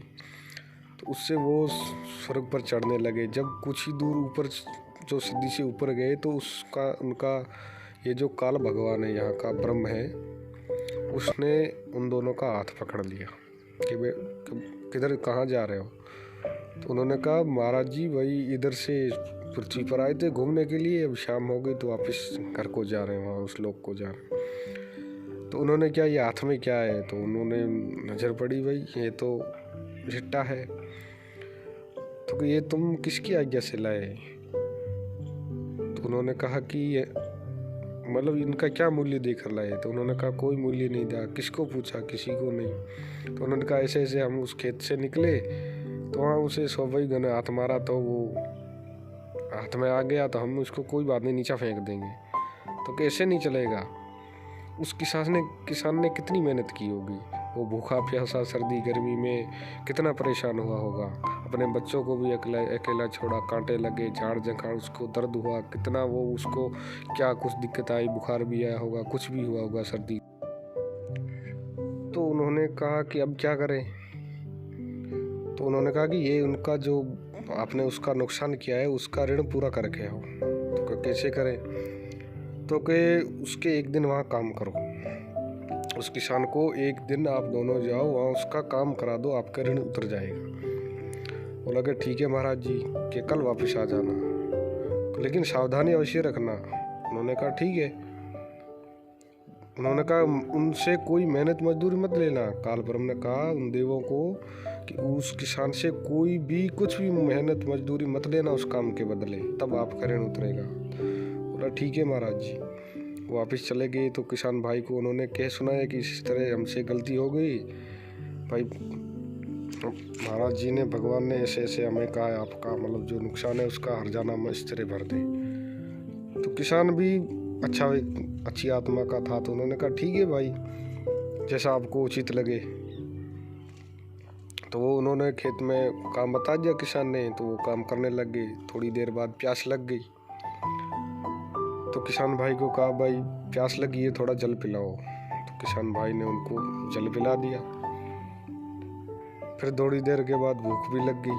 तो उससे वो स्वर्ग पर चढ़ने लगे। जब कुछ ही दूर ऊपर जो सदी से ऊपर गए तो उनका ये जो काल भगवान है, यहाँ का ब्रह्म है, उसने उन दोनों का हाथ पकड़ लिया कि वे किधर कहाँ जा रहे हो। तो उन्होंने कहा महाराज जी वही इधर से पृथ्वी पर आए थे घूमने के लिए, अब शाम हो गई तो वापस घर को जा रहे हैं, वहाँ उस लोक को जा रहे हैं। तो उन्होंने क्या ये हाथ में क्या है, तो उन्होंने नज़र पड़ी भाई ये तो झिट्टा है, तो ये तुम किसकी आज्ञा से लाए। तो उन्होंने कहा कि मतलब इनका क्या मूल्य देकर लाए। तो उन्होंने कहा कोई मूल्य नहीं दिया। किसको पूछा, किसी को नहीं। तो उन्होंने कहा ऐसे ऐसे हम उस खेत से निकले तो वहाँ उसे स्वाभाविक ने हाथ मारा तो वो हाथ में आ गया, तो हम उसको कोई बात नहीं नीचा फेंक देंगे। तो कैसे नहीं चलेगा। उस किसान ने कितनी मेहनत की होगी, वो भूखा प्यासा सर्दी गर्मी में कितना परेशान हुआ होगा, अपने बच्चों को भी अकेला छोड़ा, कांटे लगे, झाड़ झंखाड़, उसको दर्द हुआ कितना, वो उसको क्या कुछ दिक्कत आई, बुखार भी आया होगा, कुछ भी हुआ होगा सर्दी। तो उन्होंने कहा कि अब क्या करें। तो उन्होंने कहा कि ये उनका जो आपने उसका नुकसान किया है उसका ऋण पूरा करके आओ। तो कैसे करें। तो कि उसके एक दिन वहाँ काम करो, उस किसान को एक दिन आप दोनों जाओ वहाँ उसका काम करा दो, आपका ऋण उतर जाएगा। बोला कि ठीक है महाराज जी कि कल वापस आ जाना, लेकिन सावधानी अवश्य रखना। उन्होंने कहा ठीक है। उन्होंने कहा उनसे कोई मेहनत मजदूरी मत लेना। काल ब्रह्म ने कहा उन देवों को कि उस किसान से कोई भी कुछ भी मेहनत मजदूरी मत लेना उस काम के बदले, तब आपका ऋण उतरेगा। बोला ठीक है महाराज जी। वापस चले गए तो किसान भाई को उन्होंने कह सुनाया कि इस तरह हमसे गलती हो गई भाई, महाराज जी ने भगवान ने ऐसे ऐसे हमें कहा है आपका मतलब जो नुकसान है उसका हर्जाना हम इस तरह भर दें। तो किसान भी अच्छी आत्मा का था, तो उन्होंने कहा ठीक है भाई जैसा आपको उचित लगे। तो वो उन्होंने खेत में काम बता दिया किसान ने, तो वो काम करने लग गए। थोड़ी देर बाद प्यास लग गई तो किसान भाई को कहा भाई प्यास लगी है थोड़ा जल पिलाओ। तो किसान भाई ने उनको जल पिला दिया। फिर थोड़ी देर के बाद भूख भी लग गई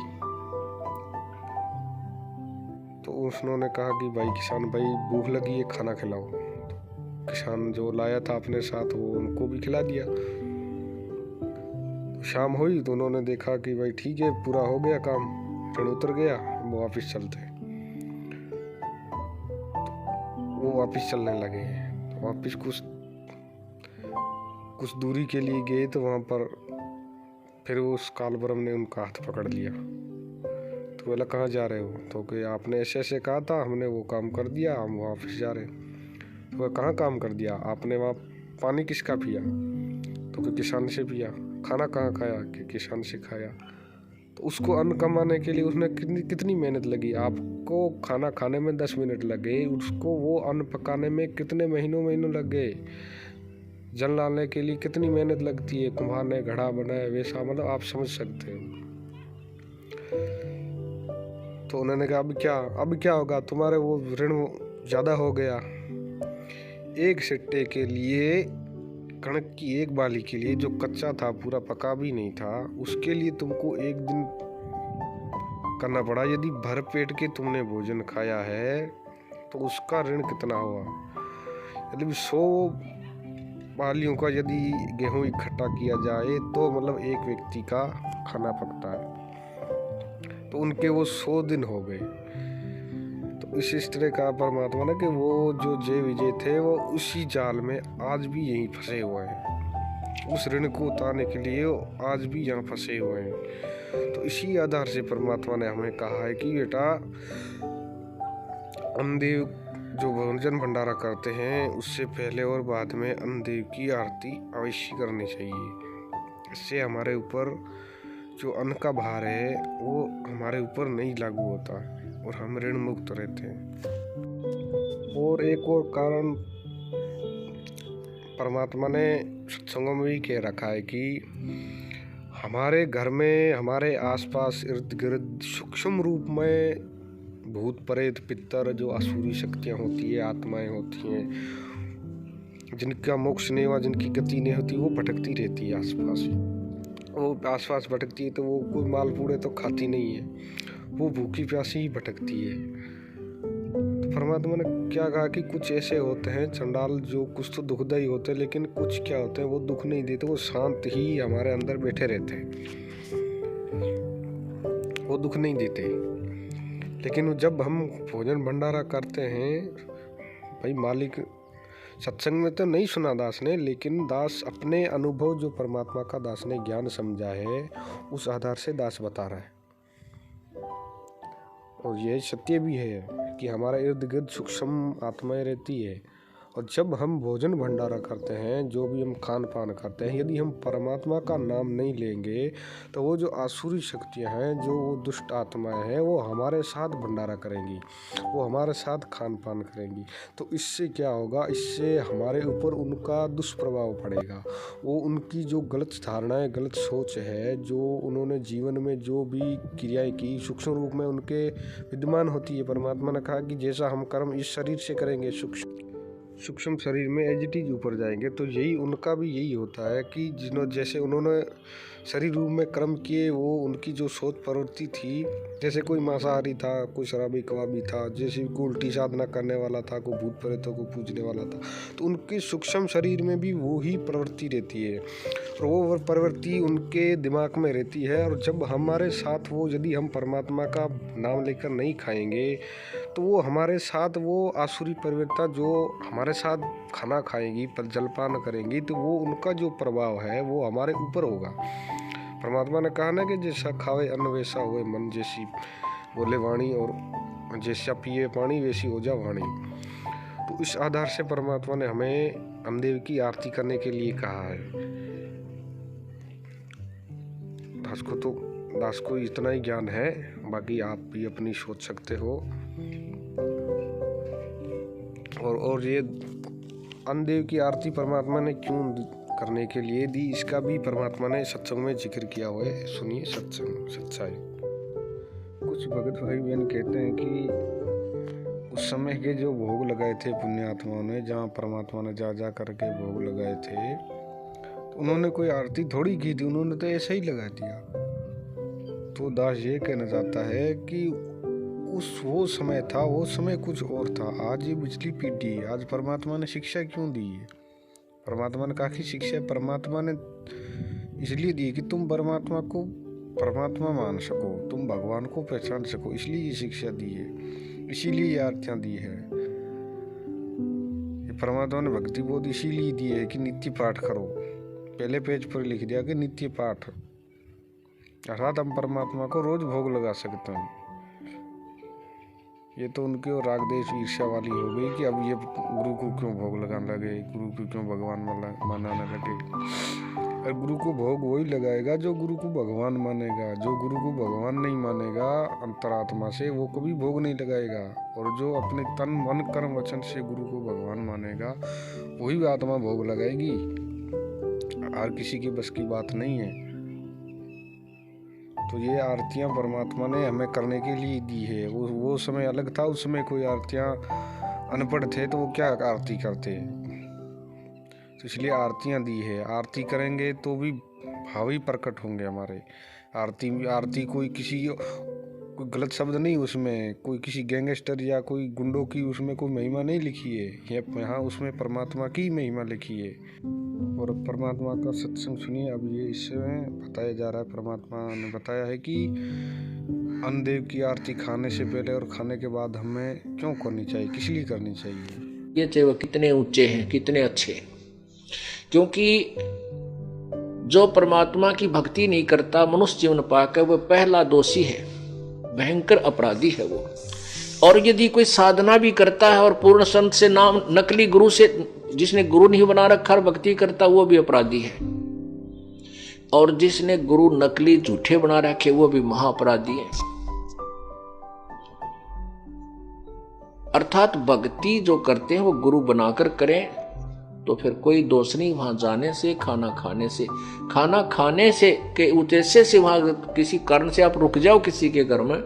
तो उन्होंने कहा कि भाई किसान भाई भूख लगी है खाना खिलाओ। तो किसान जो लाया था अपने साथ वो उनको भी खिला दिया। तो शाम हुई तो उन्होंने देखा कि भाई ठीक है पूरा हो गया काम, ऋण उतर गया, वो वापस चलते। वो वापस चलने लगे। तो वापस कुछ दूरी के लिए गए तो वहाँ पर फिर उस काल ब्रह्म ने उनका हाथ पकड़ लिया। तो बोला कहाँ जा रहे हो। तो कि आपने ऐसे ऐसे कहा था, हमने वो काम कर दिया, हम वापस जा रहे हैं। तो वह कहाँ काम कर दिया आपने, वहाँ पानी किसका पिया। तो कि किसान से पिया। खाना कहाँ खाया कि किसान से खाया। तो उसको अन्न कमाने के लिए उसने कितनी मेहनत लगी। आपको खाना खाने में 10 मिनट लग गए, उसको वो अन्न पकाने में कितने महीनों लग गए। जल लाने के लिए कितनी मेहनत लगती है, कुम्हार ने घड़ा बनाया वैसा, मतलब आप समझ सकते हो। तो उन्होंने कहा अब क्या होगा, तुम्हारे वो ऋण ज़्यादा हो गया। एक सिट्टे के लिए, कणक की एक बाली के लिए जो कच्चा था पूरा पका भी नहीं था, उसके लिए तुमको एक दिन करना पड़ा। यदि भर पेट के तुमने भोजन खाया है तो उसका ऋण कितना हुआ। यदि 100 बालियों का यदि गेहूं इकट्ठा किया जाए तो मतलब एक व्यक्ति का खाना पकता है। तो उनके वो 100 दिन हो गए। तो इस तरह का परमात्मा ने कि वो जो जय विजय थे वो उसी जाल में आज भी यहीं फंसे हुए हैं। उस ऋण को उतारने के लिए आज भी यहाँ फंसे हुए हैं। तो इसी आधार से परमात्मा ने हमें कहा है कि बेटा अन्नदेव जो भोजन भंडारा करते हैं उससे पहले और बाद में अन्नदेव की आरती अवश्य करनी चाहिए। इससे हमारे ऊपर जो अन्न का भार है वो हमारे ऊपर नहीं लागू होता और हम ऋण मुक्त रहते हैं। और एक और कारण परमात्मा ने सत्संगों में भी कह रखा है कि हमारे घर में, हमारे आसपास, इर्द गिर्द सूक्ष्म रूप में भूत प्रेत पितर जो आसुरी शक्तियाँ होती है, आत्माएं होती हैं, जिनका मोक्ष नहीं हुआ, जिनकी गति नहीं होती, वो भटकती रहती है आसपास। वो आसपास भटकती है तो वो कोई मालपूड़े तो खाती नहीं है, वो भूखी प्यासी ही भटकती है। तो परमात्मा ने क्या कहा कि कुछ ऐसे होते हैं चंडाल जो कुछ तो दुखदाई होते हैं, लेकिन कुछ क्या होते हैं वो दुख नहीं देते, वो शांत ही हमारे अंदर बैठे रहते हैं, वो दुख नहीं देते। लेकिन जब हम भोजन भंडारा करते हैं, भाई मालिक सत्संग में तो नहीं सुना दास ने, लेकिन दास अपने अनुभव जो परमात्मा का दास ने ज्ञान समझा है उस आधार से दास बता रहा है। और यह सत्य भी है कि हमारा इर्द गिर्द सूक्ष्म आत्माएं रहती है, और जब हम भोजन भंडारा करते हैं, जो भी हम खान पान करते हैं, यदि हम परमात्मा का नाम नहीं लेंगे तो वो जो आसुरी शक्तियां हैं, जो वो दुष्ट आत्माएं हैं, वो हमारे साथ भंडारा करेंगी, वो हमारे साथ खान पान करेंगी। तो इससे क्या होगा, इससे हमारे ऊपर उनका दुष्प्रभाव पड़ेगा। वो उनकी जो गलत धारणाएं, गलत सोच है, जो उन्होंने जीवन में जो भी क्रियाएं की सूक्ष्म रूप में उनके विद्यमान होती है। परमात्मा ने कहा कि जैसा हम कर्म इस शरीर से करेंगे, सूक्ष्म शरीर में एज इट इज ऊपर जाएंगे। तो यही उनका भी यही होता है कि जैसे उन्होंने शरीर रूप में कर्म किए, वो उनकी जो सोच प्रवृत्ति थी, जैसे कोई मांसाहारी था, कोई शराबी कबाबी था, जैसे कोई उल्टी साधना करने वाला था, कोई भूत प्रेतों को पूजने वाला था, तो उनके सूक्ष्म शरीर में भी वो ही प्रवृत्ति रहती है, और वो प्रवृत्ति उनके दिमाग में रहती है। और जब हमारे साथ वो, यदि हम परमात्मा का नाम लेकर नहीं खाएंगे, तो वो हमारे साथ, वो आसुरी प्रवृत्ता जो हमारे साथ खाना खाएंगी, पर जलपान करेंगी, तो वो उनका जो प्रभाव है वो हमारे ऊपर होगा। परमात्मा ने कहा ना कि जैसा खावे अन्न वैसा होए मन, जैसी बोले वाणी और जैसा पिए पानी वैसी हो जा वाणी। तो इस आधार से परमात्मा ने हमें हमदेव की आरती करने के लिए कहा है। दास को इतना ही ज्ञान है, बाकी आप भी अपनी सोच सकते हो। और ये अन्नदेव की आरती परमात्मा ने क्यों करने के लिए दी, इसका भी परमात्मा ने सत्संग में जिक्र किया हुआ है। सुनिए सत्संग सच्चाई। कुछ भगत भाई बहन कहते हैं कि उस समय के जो भोग लगाए थे पुण्यात्माओं ने, जहाँ परमात्मा ने जा जा करके भोग लगाए थे, तो उन्होंने कोई आरती थोड़ी की थी, उन्होंने तो ऐसे ही लगा दिया। तो दास ये कहना चाहता है कि वो समय था, वो समय कुछ और था। आज ये पिछली पीढ़ी है। आज परमात्मा ने शिक्षा क्यों दी है? परमात्मा ने काफी शिक्षा परमात्मा ने इसलिए दी कि तुम परमात्मा को परमात्मा मान सको, तुम भगवान को पहचान सको, इसलिए ये शिक्षा दी है, इसीलिए ये आरतियां दी है। ये परमात्मा ने भक्ति बोध इसीलिए दी है कि नित्य पाठ करो। पहले पेज पर लिख दिया कि नित्य पाठ, अर्थात हम परमात्मा को रोज भोग लगा सकते हैं। ये तो उनके और राग देश ईर्ष्या वाली हो गई कि अब ये गुरु को क्यों भोग लगाने लगे, गुरु को क्यों भगवान मानने लगे। और गुरु को भोग वही लगाएगा जो गुरु को भगवान मानेगा। जो गुरु को भगवान नहीं मानेगा अंतरात्मा से, वो कभी भोग नहीं लगाएगा। और जो अपने तन मन कर्म वचन से गुरु को भगवान मानेगा, वही आत्मा भोग लगाएगी। और किसी के बस की बात नहीं है। तो ये आरतियां परमात्मा ने हमें करने के लिए दी है। वो समय अलग था, उस समय कोई आरतियां अनपढ़ थे तो वो क्या आरती करते, तो इसलिए आरतियां दी है। आरती करेंगे तो भी भाव ही प्रकट होंगे हमारे। आरती कोई गलत शब्द नहीं, उसमें कोई किसी गैंगस्टर या कोई गुंडों की उसमें कोई महिमा नहीं लिखी है। यहाँ उसमें परमात्मा की महिमा लिखी है। और परमात्मा का सत्संग सुनिए। अब ये इसमें बताया जा रहा है, परमात्मा ने बताया है कि अन्नदेव की आरती खाने से पहले और खाने के बाद हमें क्यों करनी चाहिए, किस लिए करनी चाहिए। ये चाहे वो कितने ऊंचे हैं, कितने अच्छे, क्योंकि जो परमात्मा की भक्ति नहीं करता, मनुष्य जीवन पाकर, वो पहला दोषी है, भयंकर अपराधी है वो। और यदि कोई साधना भी करता है और पूर्ण संत से नाम, नकली गुरु से, जिसने गुरु नहीं बना रखा, भक्ति करता, वो भी अपराधी है। और जिसने गुरु नकली झूठे बना रखे, वो भी महाअपराधी है। अर्थात भक्ति जो करते हैं वो गुरु बनाकर करें, तो फिर कोई दोष नहीं वहां जाने से, खाना खाने से के उद्देश्य से वहां किसी कारण से आप रुक जाओ किसी के घर में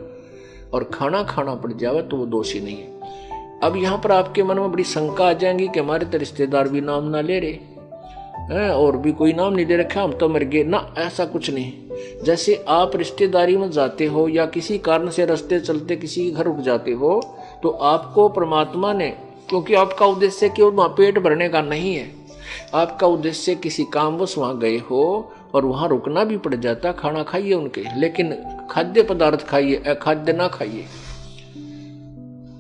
और खाना खाना पड़ जावे, तो वो दोषी नहीं है। अब यहाँ पर आपके मन में बड़ी शंका आ जाएंगी कि हमारे तो रिश्तेदार भी नाम ना ले रहे हैं और भी कोई नाम नहीं दे रखा, हम तो मर गए ना। ऐसा कुछ नहीं। जैसे आप रिश्तेदारी में जाते हो या किसी कारण से रास्ते चलते किसी घर रुक जाते हो, तो आपको परमात्मा ने, क्योंकि आपका उद्देश्य केवल वहां पेट भरने का नहीं है, आपका उद्देश्य किसी कामवश वहां गए हो और वहां रुकना भी पड़ जाता, खाना खाइए उनके, लेकिन खाद्य पदार्थ खाइए, अखाद्य ना खाइए।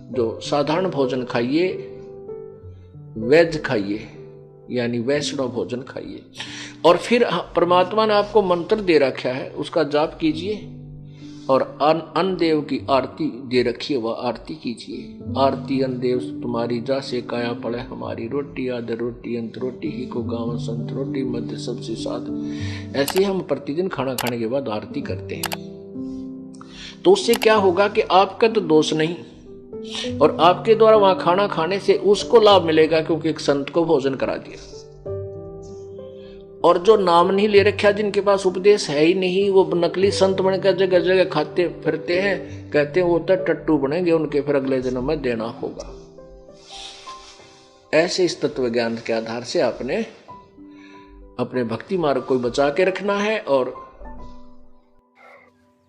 जो साधारण भोजन खाइए, वेज खाइए, यानी वैष्णव भोजन खाइए। और फिर परमात्मा ने आपको मंत्र दे रखा है, उसका जाप कीजिए और अन्न देव की आरती दे रखी है, वह आरती कीजिए। आरती अन्न देव तुम्हारी जा से काया पड़े हमारी, रोटी आदर रोटी अंत रोटी ही को गाँव संत, रोटी मध्य सबसे साथ। ऐसे हम प्रतिदिन खाना खाने के बाद आरती करते हैं। तो उससे क्या होगा कि आपका तो दोष नहीं, और आपके द्वारा वहां खाना खाने से उसको लाभ मिलेगा, क्योंकि एक संत को भोजन करा दिया। और जो नाम नहीं ले रखा, जिनके पास उपदेश है ही नहीं, वो नकली संत बनकर जगह जगह खाते फिरते हैं, कहते हैं वो तो टट्टू बनेंगे, उनके फिर अगले जन्म में देना होगा। ऐसे इस तत्व ज्ञान के आधार से आपने अपने भक्ति मार्ग को बचा के रखना है। और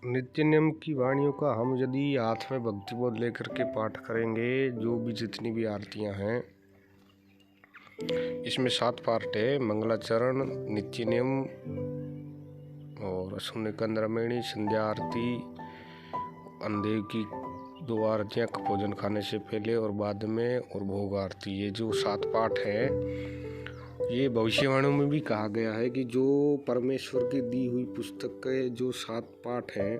नित्य नियम की वाणियों का हम यदि हाथ में भक्ति बोध लेकर के पाठ करेंगे, जो भी जितनी भी आरतियां हैं, इसमें 7 पार्ट है। मंगलाचरण, नित्य नियम और शून्यकंद्रमेणी, संध्या आरती, अंधेव की 2 आरतियाँ भोजन खाने से पहले और बाद में, और भोग आरती। ये जो 7 पाठ है, ये भविष्यवाणियों में भी कहा गया है कि जो परमेश्वर की दी हुई पुस्तक के जो 7 पाठ हैं,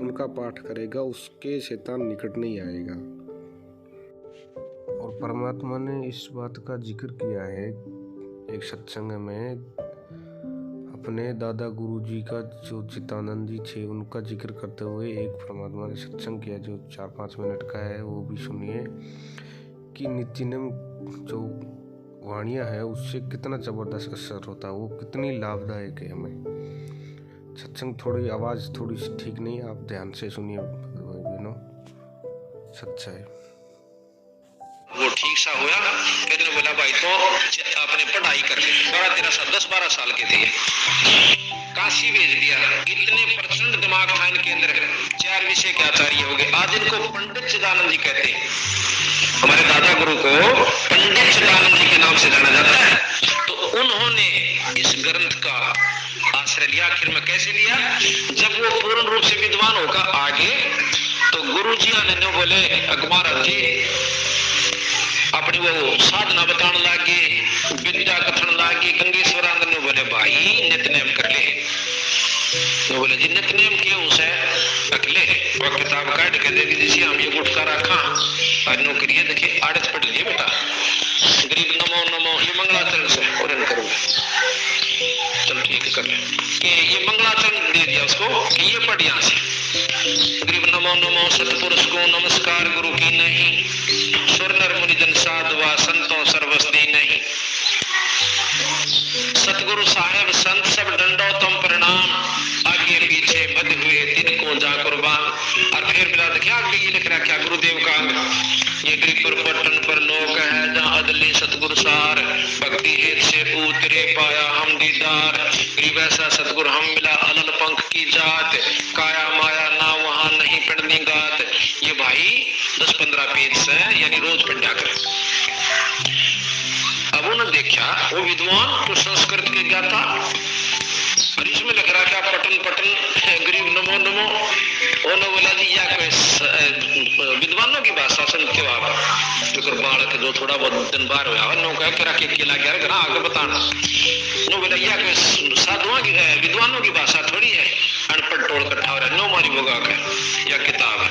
उनका पाठ करेगा, उसके शैतान निकट नहीं आएगा। और परमात्मा ने इस बात का जिक्र किया है एक सत्संग में, अपने दादा गुरु जी का, जो चित्तानंद जी थे, उनका जिक्र करते हुए एक परमात्मा ने सत्संग किया जो 4-5 मिनट का है, वो भी सुनिए कि नित्य नियम जो वाणियाँ है उससे कितना ज़बरदस्त असर होता है, वो कितनी लाभदायक है हमें। सत्संग थोड़ी आवाज़ थोड़ी ठीक नहीं है, आप ध्यान से सुनिए, सच्चा है। वो ठीक सा हुआ। कहने बोला भाई तो आपने पढ़ाई कर ली, 10-12 साल के थे, काशी भेज दिया। इतने प्रचंड दिमाग था इनके अंदर, 4 विषय के आचार्य हो गए। आज इनको पंडित चिदानंद जी कहते हैं। हमारे दादा गुरु को पंडित चिदानंद जी के नाम से जाना जाता है। तो उन्होंने इस ग्रंथ का आश्रय लिया। आखिर में कैसे लिया? जब वो पूर्ण रूप से विद्वान होगा आगे, तो गुरु जी ने बोले अकबर जी अपनी वो साधना बताने लगे, विद्या कथन लगे। गंगेश्वरानंद ने बोले भाई नित्यनेम कर ले। तो बोले जी नित्यनेम के उसे अकेले वो किताब काट के दे दी, हम ये गुटका रखा और नौकरी है, देखिए आड़त पढ़ लीजिए बेटा, गरीब नमो नमो, ये मंगलाचरण से और करो। चल ठीक है कर ले, कि ये मंगलाचरण दे दिया उसको कि ये पढ़ यहाँ से, गरीब नमो नमो सतपुरुष को नमस्कार गुरु की नहीं, सुर नर मुनि जन साधुआ संतों सर्वस्ती नहीं, सतगुरु साहेब संत सब दंडोतम प्रणाम, आगे पीछे बद हुए दिन को जा कुर्बान। और फिर मिला क्या आगे लिख रहा क्या गुरुदेव का, ये गिरिपुर पट्टन पर लोक है जहाँ अदली सतगुरु सार, भक्ति हेत से उतरे पाया हम दीदार, गरीब ऐसा सतगुरु हम मिला अलल पंख की जात, काया माया ना वहां नहीं पढ़नी गात। ये भाई 10-15 पेज से यानी रोज पढ़ा कर। अब उन्होंने देखा वो विद्वान तो संस्कृत के ज्ञाता, और इसमें लिख रहा क्या पटन पटन गरीब नमो नमो। उन्होंने बोला जी या कोई विद्वानों की भाषा सुनते हो आप, तो बालक जो थोड़ा बहुत दिन बार हुआ नो कह के रखे केला गया आगे बताना। नो बोला या कोई साधुओं की विद्वानों की भाषा थोड़ी है, अनपढ़ टोल कट्ठा हो रहा है, नो मारी बोगा का या किताब है।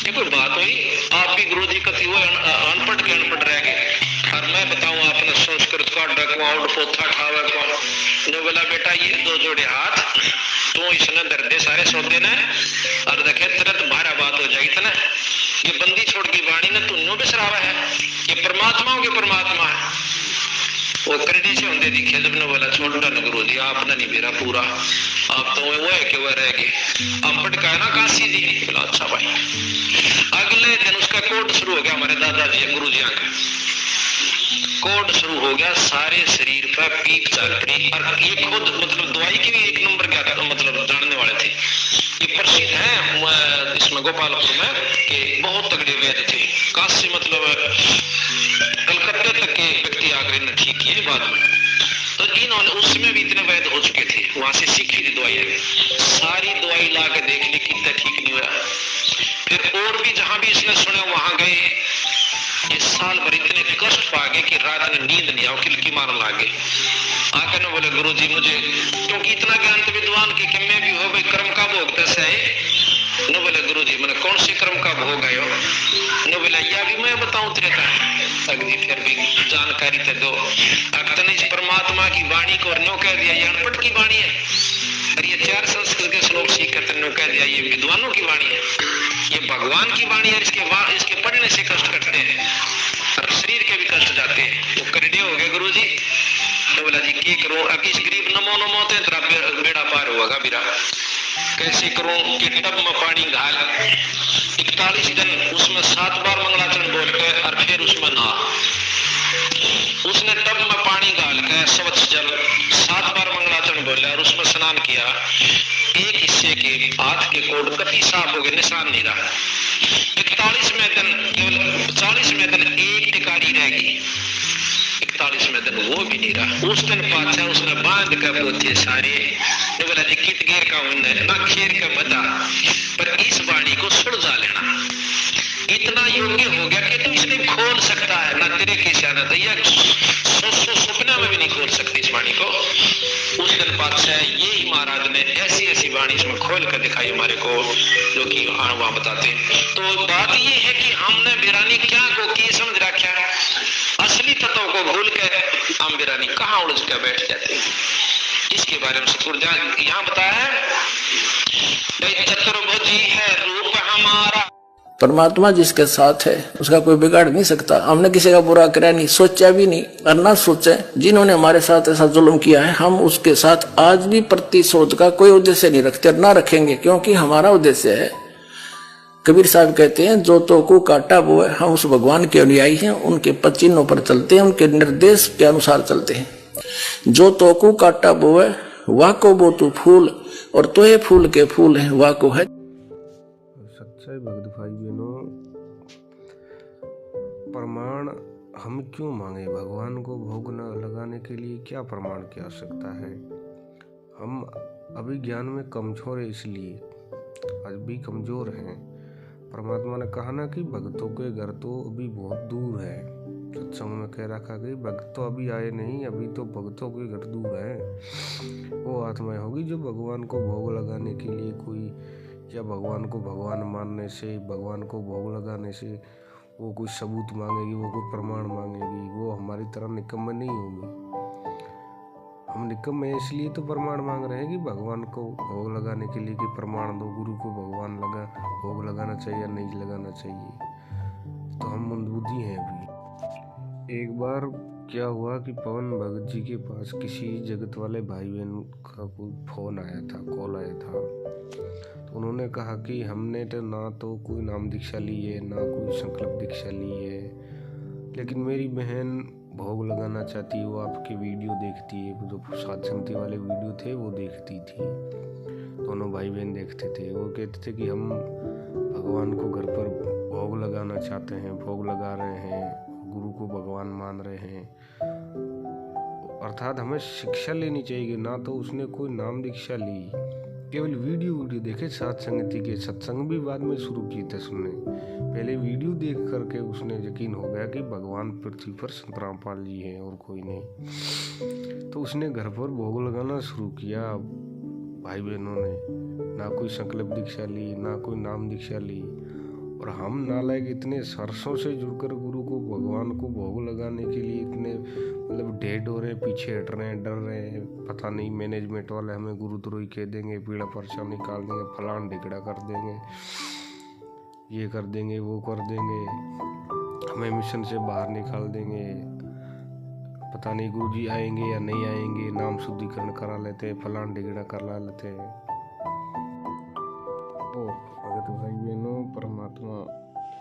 ये कोई बात हुई? आप भी गुरु जी कथी हुए अनपढ़ के अनपढ़ रह गए, और मैं बताऊं आपने संस्कृत का डकवाउंड पोथा ठावे कौन। जो बोला बेटा ये 2 जोड़े हाथ तो इसने दर्दे सारे सौदे ने, और देखे तुरंत भारा बात हो जाएगी ना। ये बंदी छोड़ की वाणी ने तुन्नो बिसरावा है, ये परमात्माओं के परमात्मा है। वो करने से होंगे दिखे जब ने बोला छोटा न गुरु जी आपने नहीं मेरा पूरा आप तो वो है कि वो रह गए हम पटका है ना काशी जी। बोला अच्छा भाई। अगले दिन उसका कोर्ट शुरू हो गया हमारे दादाजी गुरु जी का कोड शुरू हो गया, सारे शरीर पर पीप चल पड़ी। और ये खुद मतलब दवाई के भी एक नंबर क्या मतलब जानने वाले थे। ये प्रसिद्ध है इसमें गोपालपुर में कि बहुत तगड़े वैद्य थे। काशी मतलब कलकत्ते तक के व्यक्ति आकर इन्हें ठीक किए बाद में। तो इन्होंने उसमें भी इतने वैद्य हो चुके थे, वहां से सीखी थी दवाई। सारी दवाई ला के देख ली कितना ठीक नहीं हुआ। फिर और भी जहां भी इसने सुना वहां गए। ये साल भर इतने कष्ट पा गए कि रात में नींद नहीं आओ, किलकी मारने लागे। आकर न बोले गुरु जी मुझे, क्योंकि इतना ज्ञान तो विद्वान की कि मैं भी हो भाई कर्म का भोग कैसे है। न बोले गुरु जी मैंने कौन से कर्म का भोग आयो। न बोले या भी मैं बताऊं तेरे का अग्नि फिर भी जानकारी तो दो। अक्तन इस परमात्मा की वाणी को नो कह दिया ये अनपढ़ की वाणी है, और ये 4 संस्कृत के श्लोक सीख कर नो कह दिया ये विद्वानों की वाणी है, ये भगवान की वाणी है। इसके पढ़ने से कष्ट करते हैं और शरीर के भी कष्ट जाते हैं। वो करडे हो गए गुरु जी। तो बोला जी क्या करूं, अब इस गरीब नमो नमो ते तेरा बेड़ा पार होगा बिरा। कैसे करूं कि टब में पानी घाल 41 दिन उसमें 7 बार मंगलाचरण बोल के और फिर उसमें नहा। उसने टब में पानी डाल के स्वच्छ जल 7 बार मंगलाचरण बोले और उसमें स्नान किया। एक हिस्से के हाथ के कोड कति साफ हो गए, निशान नहीं रहा। 41वें दिन केवल 40वें दिन एक टिकारी रह गई, 41वें दिन वो भी नहीं रहा। उस दिन पाचा उसने बांध कर पोते सारे। बोला जी कित गेर का ना खेर का मता, पर इस वाणी को सुलझा लेना। इतना योग्य हो गया कि तू इसने खोल सकता है ना, तेरे की सियानत है, सपना में भी नहीं खोल सकती इस वाणी को। उस दिन पातशाह ये महाराज ने ऐसी ऐसी वाणी इसमें खोल कर दिखाई हमारे को, जो कि वहां बताते। तो बात ये है कि हमने बिरानी क्या को की समझ रखा है, असली तत्वों को भूल के हम बिरानी कहाँ उलझ कर बैठ जाते हैं। इसके बारे में सतगुरु यहाँ बताया है, चतुर्भुजी है रूप हमारा। परमात्मा जिसके साथ है उसका कोई बिगाड़ नहीं सकता। हमने किसी का बुरा करा नहीं, सोचा भी नहीं और ना सोचे। जिन्होंने हमारे साथ ऐसा जुल्म किया है हम उसके साथ आज भी प्रतिशोध का कोई उद्देश्य नहीं रखते और ना रखेंगे, क्योंकि हमारा उद्देश्य है। कबीर साहब कहते हैं जो तो को काटा वो है। हम उस भगवान के अनुयायी हैं, उनके पद चिन्हों पर चलते हैं, उनके निर्देश के अनुसार चलते हैं। जो तो को काटा वो है वाह को वो तू फूल, और तो ये फूल के फूल है वाह को है। सच्चाई भक्त भाई बहनों, प्रमाण हम क्यों मांगे? भगवान को भोग न लगाने के लिए क्या प्रमाण की आवश्यकता है? हम अभी ज्ञान में कमजोर है, इसलिए आज भी कमजोर हैं। परमात्मा ने कहा ना कि भक्तों के घर तो अभी बहुत दूर है। सत्संग में कह रखा कि भक्त तो अभी आए नहीं, अभी तो भक्तों के घर दूर है। वो आत्माएं होगी जो भगवान को भोग लगाने के लिए कोई, या भगवान को भगवान मानने से, भगवान को भोग लगाने से वो कोई सबूत मांगेगी, वो कोई प्रमाण मांगेगी। वो हमारी तरह निकम्मे नहीं होंगी। हम निकम्मे इसलिए तो प्रमाण मांग रहे हैं कि भगवान को भोग लगाने के लिए कि प्रमाण दो, गुरु को भगवान भोग लगाना चाहिए या नहीं लगाना चाहिए। तो हम मंदबुद्धि हैं अभी। एक बार क्या हुआ कि पवन भगत जी के पास किसी जगत वाले भाई बहन का कोई फोन आया था, कॉल आया था। तो उन्होंने कहा कि हमने तो ना तो कोई नाम दीक्षा ली है, ना कोई संकल्प दीक्षा ली है, लेकिन मेरी बहन भोग लगाना चाहती है। वो आपके वीडियो देखती है, जो साध संगति वाले वीडियो थे वो देखती थी। दोनों भाई बहन देखते थे। वो कहते थे कि हम भगवान को घर पर भोग लगाना चाहते हैं, भोग लगा रहे हैं, गुरु को भगवान मान रहे हैं। अर्थात हमें शिक्षा लेनी चाहिए। ना तो उसने कोई नाम दीक्षा ली, केवल वीडियो देखे साध संगति के। सत्संग भी बाद में शुरू किए थे सुनने, पहले वीडियो देख करके उसने यकीन हो गया कि भगवान पृथ्वी पर संत रामपाल जी हैं और कोई नहीं। तो उसने घर पर भोग लगाना शुरू किया। भाई बहनों ने ना कोई संकल्प दीक्षा ली, ना कोई नाम दीक्षा ली, और हम नालायक इतने सरसों से जुड़कर गुरु को भगवान को भोग लगाने के लिए इतने मतलब डेड हो रहे हैं, पीछे हट रहे हैं, डर रहे हैं। पता नहीं मैनेजमेंट वाले हमें गुरुद्रोही कह देंगे, पीड़ा पर्चा निकाल देंगे, फलान ढिकड़ा कर देंगे, ये कर देंगे, वो कर देंगे, हमें मिशन से बाहर निकाल देंगे। पता नहीं गुरुजी आएंगे या नहीं आएंगे, नाम शुद्धिकरण करा लेते हैं, फलान डिगड़ा करा लेते हैं। और भगत भाई बहनों, परमात्मा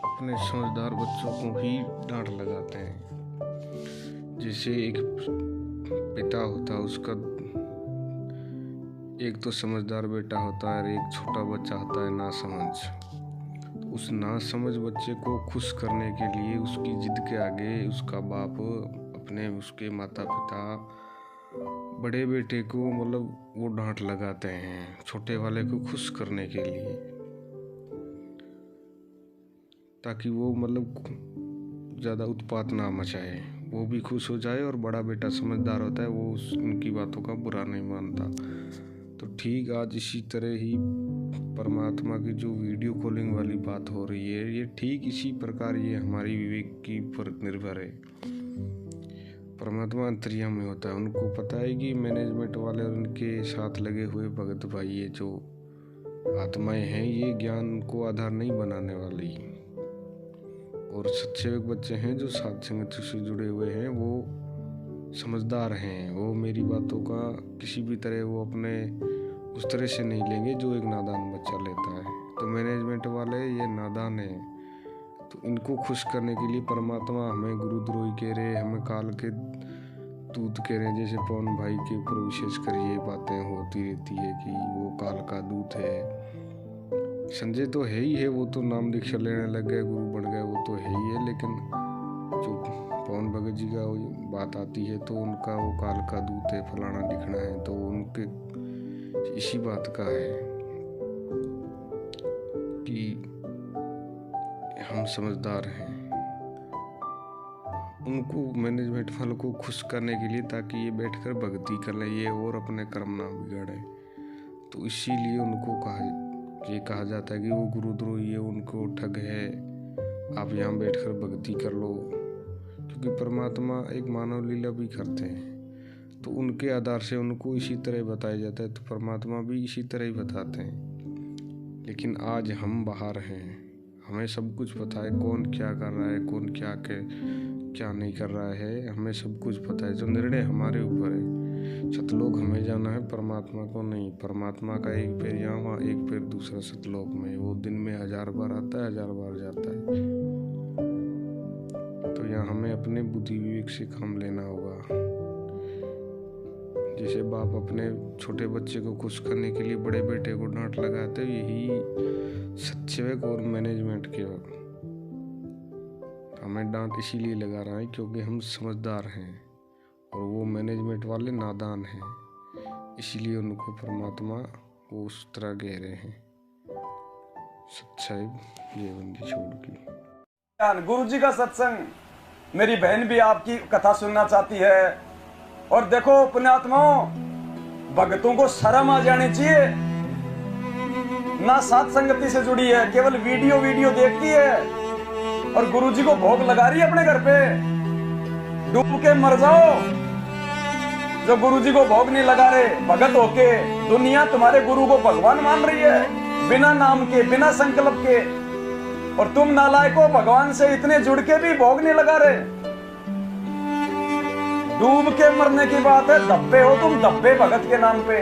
अपने समझदार बच्चों को ही डांट लगाते हैं। जैसे एक पिता होता है, उसका एक तो समझदार बेटा होता है और एक छोटा बच्चा होता है नासमझ। तो उस नासमझ बच्चे को खुश करने के लिए उसकी जिद के आगे उसका बाप अपने उसके माता पिता बड़े बेटे को मतलब वो डांट लगाते हैं छोटे वाले को खुश करने के लिए, ताकि वो मतलब ज़्यादा उत्पात ना मचाए, वो भी खुश हो जाए। और बड़ा बेटा समझदार होता है, वो उनकी बातों का बुरा नहीं मानता। तो ठीक आज इसी तरह ही परमात्मा की जो वीडियो कॉलिंग वाली बात हो रही है, ये ठीक इसी प्रकार ये हमारी विवेक की पर निर्भर है। परमात्मा अंतर्यामी होता है, उनको पता है कि मैनेजमेंट वाले और उनके साथ लगे हुए भगत भाई ये जो आत्माएं हैं, ये ज्ञान को आधार नहीं बनाने वाली। और सच्चे बच्चे हैं जो साध संगत से जुड़े हुए हैं, वो समझदार हैं, वो मेरी बातों का किसी भी तरह वो अपने उस तरह से नहीं लेंगे जो एक नादान बच्चा लेता है। तो मैनेजमेंट वाले ये नादान हैं, तो इनको खुश करने के लिए परमात्मा हमें गुरुद्रोही कह रहे, हमें काल के दूत कह रहे हैं। जैसे पवन भाई के ऊपर विशेष कर ये बातें होती रहती है कि वो काल का दूत है। संजय तो है ही है, वो तो नाम दीक्षा लेने लग गए, गुरु बन गए, वो तो है ही है। लेकिन जो पवन भगत जी का बात आती है तो उनका वो काल का दूत है, फलाना दिखना है, तो उनके इसी बात का है कि हम समझदार हैं। उनको मैनेजमेंट वालों को खुश करने के लिए, ताकि ये बैठकर भक्ति कर ले, ये और अपने कर्म ना बिगाड़े। तो इसीलिए उनको ये कहा जाता है कि वो गुरुद्रोही है, उनको ठग है, आप यहाँ बैठकर भक्ति कर लो। क्योंकि परमात्मा एक मानव लीला भी करते हैं, तो उनके आधार से उनको इसी तरह बताया जाता है, तो परमात्मा भी इसी तरह ही बताते हैं। लेकिन आज हम बाहर हैं, हमें सब कुछ पता है, कौन क्या कर रहा है, कौन क्या नहीं कर रहा है, हमें सब कुछ पता है। जो निर्णय हमारे ऊपर है, सतलोक हमें जाना है, परमात्मा को नहीं। परमात्मा का एक पैर यहाँ, एक पैर दूसरा सतलोक में, वो दिन में 1000 बार आता है, 1000 बार जाता है। तो यहाँ हमें अपने बुद्धि विवेक से काम लेना होगा। जैसे बाप अपने छोटे बच्चे को खुश करने के लिए बड़े बेटे को डांट लगाते, यही सच्चेवक और मैनेजमेंट के हमें डांट इसीलिए लगा रहा है क्योंकि हम समझदार हैं और वो मैनेजमेंट वाले नादान हैं, इसीलिए उनको परमात्मा वो उस तरह कह रहे हैं। सच्चाई जीवन छोड़ की। गुरु जी का सत्संग, मेरी बहन भी आपकी कथा सुनना चाहती है। और देखो पुण्यात्माओं, भक्तों को शर्म आ जानी चाहिए, ना साथ संगति से जुड़ी है, केवल वीडियो देखती है और गुरुजी को भोग लगा रही है अपने घर पे। डूब के मर जाओ जो गुरुजी को भोग नहीं लगा रहे। भगत होके दुनिया तुम्हारे गुरु को भगवान मान रही है, बिना नाम के, बिना संकल्प के, और तुम नालायकों भगवान से इतने जुड़ के भी भोग नहीं लगा रहे। डूब के मरने की बात है, धब्बे हो तुम, धब्बे भगत के नाम पे।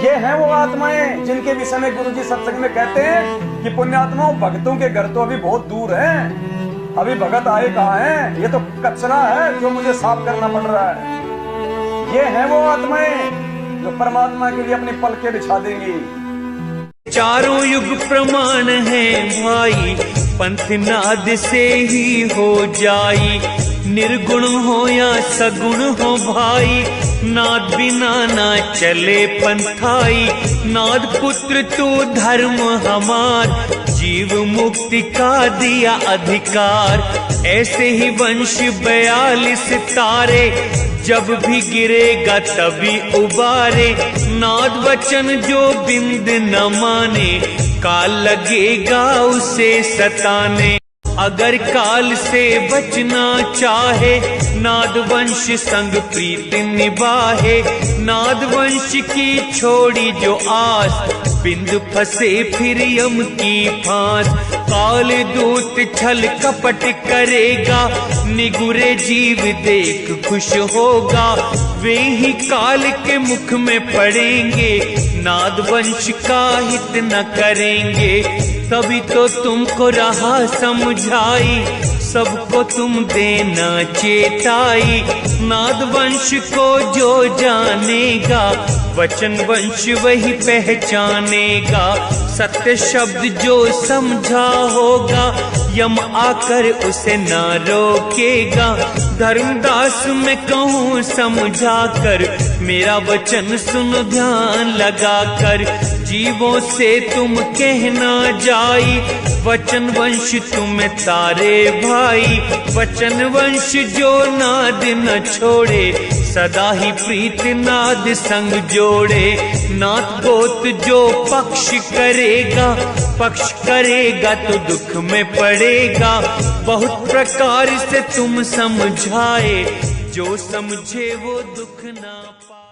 ये हैं वो आत्माएं जिनके विषय में गुरुजी सत्संग में कहते हैं कि पुण्यात्माओं, भक्तों के घर तो अभी बहुत दूर हैं, अभी भगत आए कहाँ हैं, ये तो कचरा है जो मुझे साफ करना पड़ रहा है। ये हैं वो आत्माएं जो परमात्मा के लिए अपनी पलकें बिछा देंगी। चारों युग प्रमाण है भाई, पंथ नाद से ही हो जाई। निर्गुण हो या सगुण हो भाई, नाद बिना ना चले पंथाई। नाद पुत्र तू धर्म हमार, जीव मुक्ति का दिया अधिकार। ऐसे ही वंश 42 तारे, जब भी गिरेगा तभी उबारे। नाद वचन जो बिंद न माने, काल लगेगा उसे सताने। अगर काल से बचना चाहे, नाद वंश संग प्रीत निभाहे। नाद वंश की छोड़ी जो आस, बिंद फंसे फिर यम की फांस। काल दूत छल कपट करेगा, निगुरे जीव देख खुश होगा। वे ही काल के मुख में पड़ेंगे, नाद वंश का हित न करेंगे। तभी तो तुमको रहा समझाई, सबको तुम देना चेताई। नाद वंश को जो जानेगा, वचन वंश वही पहचानेगा। सत्य शब्द जो समझा होगा, यम आकर उसे न रोकेगा। धर्मदास मैं कहूँ समझा कर, मेरा वचन सुन ध्यान लगा कर। जीवों से तुम कहना जाई, वचन वंश तुम्हें तारे भाई। वचन वंश जो नाद न छोड़े, सदा ही प्रीत नाद संग जोड़े। नाथ गोत जो पक्ष करेगा, पक्ष करेगा तो दुख में पड़ेगा। बहुत प्रकार से तुम समझाए, जो समझे वो दुख ना पाए।